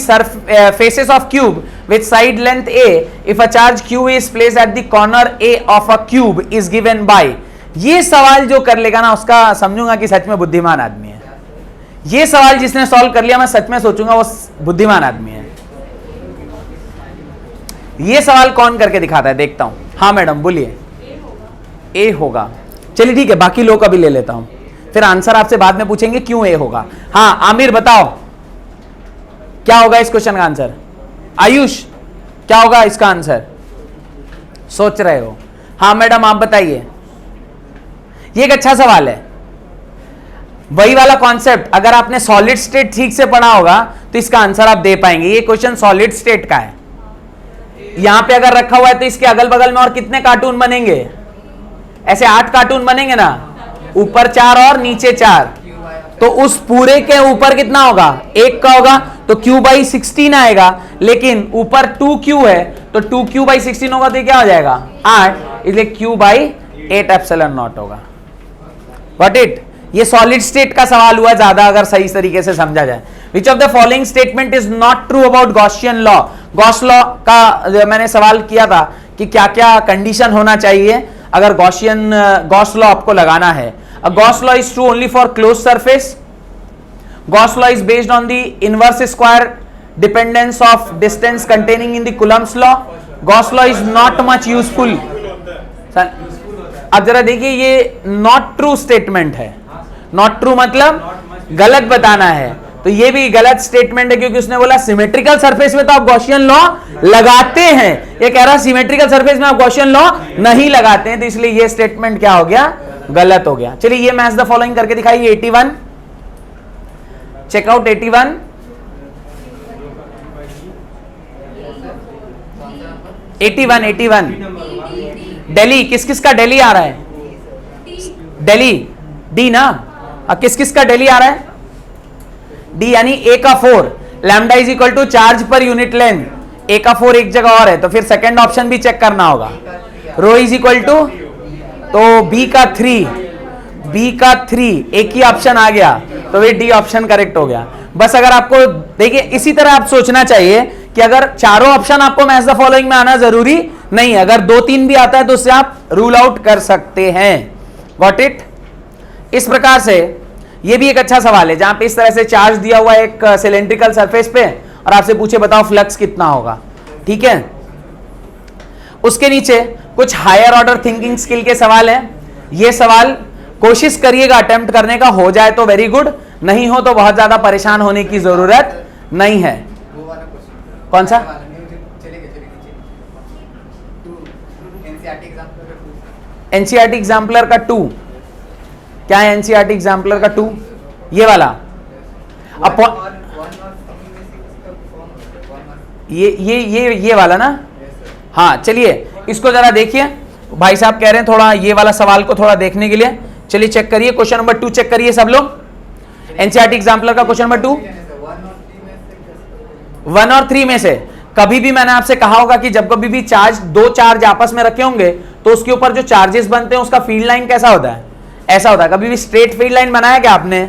faces of cube with side length a if a charge q is placed at the corner a of a cube is given by। ये सवाल जो कर लेगा ना उसका समझूंगा कि सच में बुद्धिमान आदमी है। ये सवाल जिसने सॉल्व कर लिया मैं सच में सोचूंगा वो बुद्धिमान आदमी है। ये सवाल कौन करके दिखाता है देखता हूं। हाँ मैडम बोलिए। ए होगा। चलिए ठीक है, बाकी लोग का भी ले लेता हूं, फिर आंसर आपसे बाद में पूछेंगे क्यों ए होगा। हाँ आमिर बताओ क्या होगा इस क्वेश्चन का आंसर? आयुष क्या होगा इसका आंसर? सोच रहे हो? हाँ मैडम आप बताइए। ये एक अच्छा सवाल है, वही वाला कॉन्सेप्ट अगर आपने सॉलिड स्टेट ठीक से पढ़ा होगा तो इसका आंसर आप दे पाएंगे। ये क्वेश्चन सॉलिड स्टेट का है। यहां पे अगर रखा हुआ है तो इसके अगल बगल में और कितने कार्टून बनेंगे? ऐसे 8 कार्टून बनेंगे ना, ऊपर 4 और नीचे 4, तो उस पूरे के ऊपर कितना होगा? 1 का होगा तो q बाई 16 आएगा, लेकिन ऊपर 2q है तो 2q बाई 16 होगा तो क्या हो जाएगा? 8, इसलिए q बाई 8 एप्सिलॉन नॉट होगा। Got it? ये सॉलिड स्टेट का सवाल हुआ ज्यादा अगर सही तरीके से समझा जाए। विच of the following statement is not true about Gaussian law? Gauss law का मैंने सवाल किया था कि क्या क्या कंडीशन होना चाहिए अगर गॉस लॉ आपको लगाना है। A Gauss law is true only for closed surface. Gauss law is based on the inverse square dependence of distance containing in the Coulomb's law. Gauss law is not much useful. अब जरा देखिए, ये not true statement है। Not true मतलब गलत बताना है, तो ये भी गलत स्टेटमेंट है क्योंकि उसने बोला सिमेट्रिकल सरफेस में तो आप गॉसियन लॉ लगाते हैं, ये कह रहा सिमेट्रिकल सरफेस में आप गॉसियन लॉ नहीं लगाते हैं, तो इसलिए ये स्टेटमेंट क्या हो गया? गलत हो गया। चलिए ये मैच द फॉलोइंग करके दिखाइए। 81 चेकआउट 81 दिल्ली किस किस का दिल्ली आ रहा है? दिल्ली डी ना। अब किस किस का दिल्ली आ रहा है? डी यानी ए का 4। Lambda is equal to charge per unit length. A का 4 एक जगह और है तो फिर सेकंड ऑप्शन भी चेक करना होगा। रो इज इक्वल टू, तो बी का 3 एक ही ऑप्शन आ गया तो वे डी ऑप्शन करेक्ट हो गया। बस अगर आपको देखिए इसी तरह आप सोचना चाहिए कि अगर चारों ऑप्शन आपको मैच द फॉलोइंग में आना जरूरी नहीं है, अगर 2-3 भी आता है तो उससे आप रूल आउट कर सकते हैं। Got it? इस प्रकार से ये भी एक अच्छा सवाल है जहां पे इस तरह से चार्ज दिया हुआ है एक सिलेंड्रिकल सरफेस पे और आपसे पूछे बताओ फ्लक्स कितना होगा। ठीक है, उसके नीचे कुछ हायर ऑर्डर थिंकिंग स्किल के सवाल हैं। ये सवाल कोशिश करिएगा अटेम्प्ट करने का, हो जाए तो वेरी गुड, नहीं हो तो बहुत ज्यादा परेशान होने की जरूरत नहीं है। वो वाला क्वेश्चन कौन सा? चलेगा एनसीईआरटी एग्जाम्पलर का 2। एनसीईआरटी एग्जाम्पलर का 2 क्या है? एनसीईआरटी एग्जाम्पलर का 2 ये वाला ये वाला ना। हाँ चलिए इसको जरा देखिए, भाई साहब कह रहे हैं थोड़ा ये वाला सवाल को थोड़ा देखने के लिए। चलिए चेक करिए क्वेश्चन नंबर 2 चेक करिए सब लोग। एनसीईआरटी एग्जाम्पलर का क्वेश्चन नंबर 2 1 और 3 में से कभी भी मैंने आपसे कहा होगा कि जब कभी भी दो चार्ज आपस में रखे होंगे तो उसके ऊपर जो चार्जेस बनते हैं उसका फील्ड लाइन कैसा होता है? ऐसा होता है। कभी भी स्ट्रेट फील्ड लाइन बनाया क्या आपने?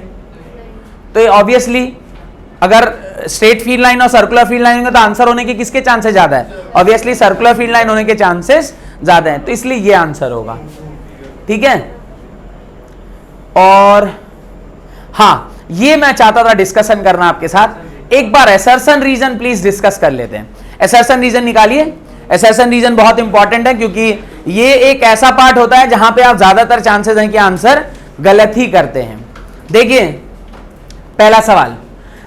तो ऑब्वियसली अगर स्ट्रेट फील्ड लाइन और सर्कुलर फील्ड लाइन होंगे तो आंसर होने के किसके चांसेस ज्यादा है? ऑब्वियसली सर्कुलर फील्ड लाइन होने के चांसेस ज्यादा है, तो इसलिए ये आंसर होगा। ठीक है, और हाँ ये मैं चाहता था डिस्कशन करना आपके साथ। एक बार असर्शन रीजन प्लीज डिस्कस कर लेते हैं। असर्शन रीजन निकालिए। असर्शन रीजन बहुत इंपॉर्टेंट है क्योंकि ये एक ऐसा पार्ट होता है जहां पे आप ज्यादातर चांसेस हैं कि आंसर गलत ही करते हैं। देखिए पहला सवाल,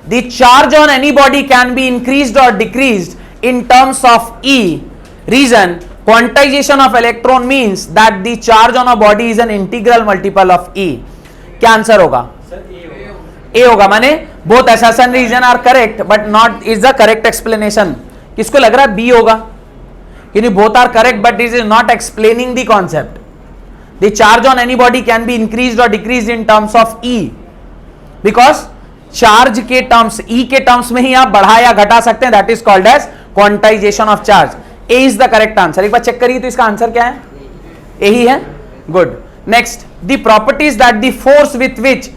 the charge on any body can be increased और decreased in terms of E. Reason, quantization of electron means that the charge on a body is an integral multiple of E. क्या answer होगा? A होगा। माने both assertion reason are correct but not is the correct explanation. किसको लग रहा है B होगा? क्योंकि both are correct but it is not explaining the concept. The charge on any body can be increased और decreased in terms of e, because charge के terms, e के terms में ही आप बढ़ा या घटा सकते हैं। That is called as quantization of charge. A is the correct answer. एक बार चेक करिए तो इसका आंसर क्या है? यही है। Good. Next, the properties that the force with which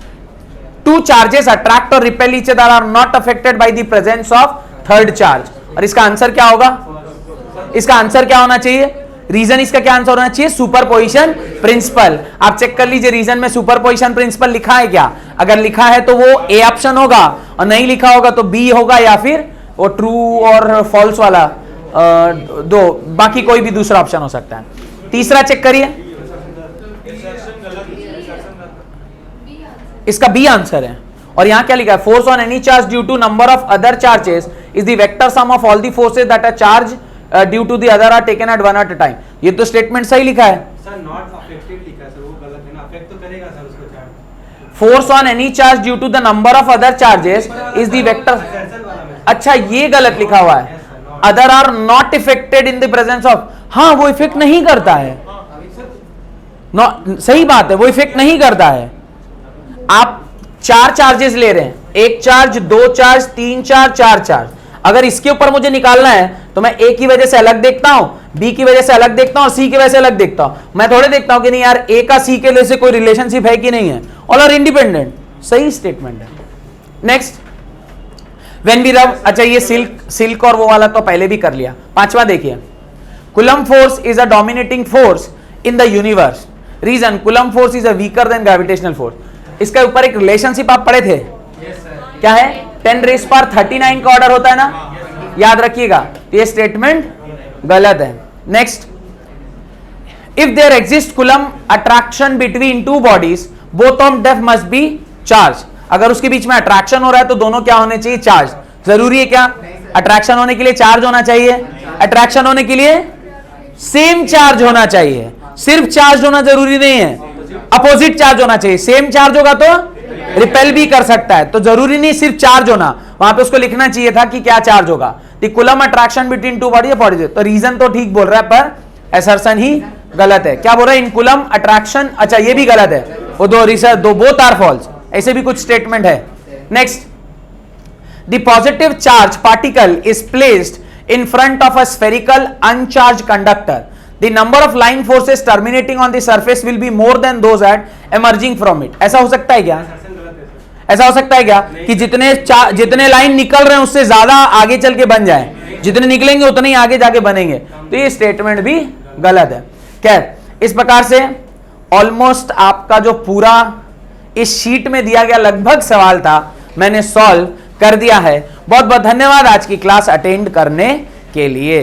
two charges attract or repel each other are not affected by the presence of third charge। और इसका आंसर क्या होगा? इसका आंसर क्या होना चाहिए? रीजन इसका क्या आंसर होना चाहिए? Superposition principle. आप चेक कर लीजिए रीजन में सुपरपोजिशन प्रिंसिपल लिखा है क्या? अगर लिखा है तो वो ए ऑप्शन होगा, और नहीं लिखा होगा तो बी होगा, या फिर वो ट्रू और फॉल्स वाला दो, बाकी कोई भी दूसरा ऑप्शन हो सकता है। तीसरा चेक करिए, इसका बी आंसर है। और यहां क्या लिखा है? Force on any charge due to number of other charges is the vector sum of all the forces that are charge due to the other are taken at one at a time. ये तो statement सही लिखा है sir, not affected लिखा है sir, वो गलत है ना। अफेक्ट तो करेगा सर उसको charge. Force on any charge due to the number of other charges is the vector. अच्छा ये गलत लिखा हुआ है, other are not affected in the presence of. हाँ वो इफेक्ट नहीं करता है, सही बात है, वो इफेक्ट नहीं करता है। आप 4 चार्जेस ले रहे हैं, 1 चार्ज, 2 चार्ज, 3 चार्ज, 4 चार्ज। अगर इसके ऊपर मुझे निकालना है तो मैं ए की वजह से अलग देखता हूं, बी की वजह से अलग देखता हूं और सी की वजह से अलग देखता हूं। मैं थोड़े देखता हूं कि नहीं यार ए का सी के लिए से कोई रिलेशनशिप है कि नहीं है। All are independent. सही स्टेटमेंट है। Next, when we rub. अच्छा ये सिल्क और वो वाला तो पहले भी कर लिया। पांचवा देखिए, Coulomb force is a dominating force in the universe. Reason, Coulomb force is a weaker than gravitational force. इसके ऊपर एक रिलेशनशिप आप पढ़े थे, क्या है? 10⁻39 का ऑर्डर होता है ना, याद रखिएगा। ये स्टेटमेंट गलत है। Next, if there exist Coulomb attraction between two bodies both of them must be charge. अगर उसके बीच में अट्रैक्शन हो रहा है तो दोनों क्या होने चाहिए? चार्ज। जरूरी है क्या अट्रैक्शन होने के लिए चार्ज होना चाहिए? अट्रैक्शन होने के लिए सेम चार्ज होना चाहिए। सिर्फ चार्ज होना जरूरी नहीं है, अपोजिट चार्ज होना चाहिए। सेम चार्ज होगा तो रिपेल भी कर सकता है, तो जरूरी नहीं सिर्फ चार्ज होना। वहां पे उसको लिखना चाहिए था कि क्या चार्ज होगा। The coulomb attraction between two bodies. तो रीजन तो ठीक बोल रहा है पर असर्शन ही गलत है। क्या बोल रहा है? इन कूलम्ब अट्रैक्शन। अच्छा ये भी गलत है, वो दो बोथ आर फॉल्स, ऐसे भी कुछ स्टेटमेंट है। Next, the positive charge particle is placed in front of a spherical अनचार्ज conductor. The number of line forces terminating on the surface will be more than those at emerging from it। ऐसा हो सकता है क्या? ऐसा हो सकता है क्या कि जितने लाइन निकल रहे हैं उससे ज्यादा आगे चल के बन जाए? जितने निकलेंगे उतने ही आगे जाके बनेंगे, तो ये स्टेटमेंट भी गलत है। खैर, इस प्रकार से ऑलमोस्ट आपका जो पूरा इस शीट में दिया गया लगभग सवाल था मैंने सॉल्व कर दिया है। बहुत बहुत धन्यवाद आज की क्लास अटेंड करने के लिए।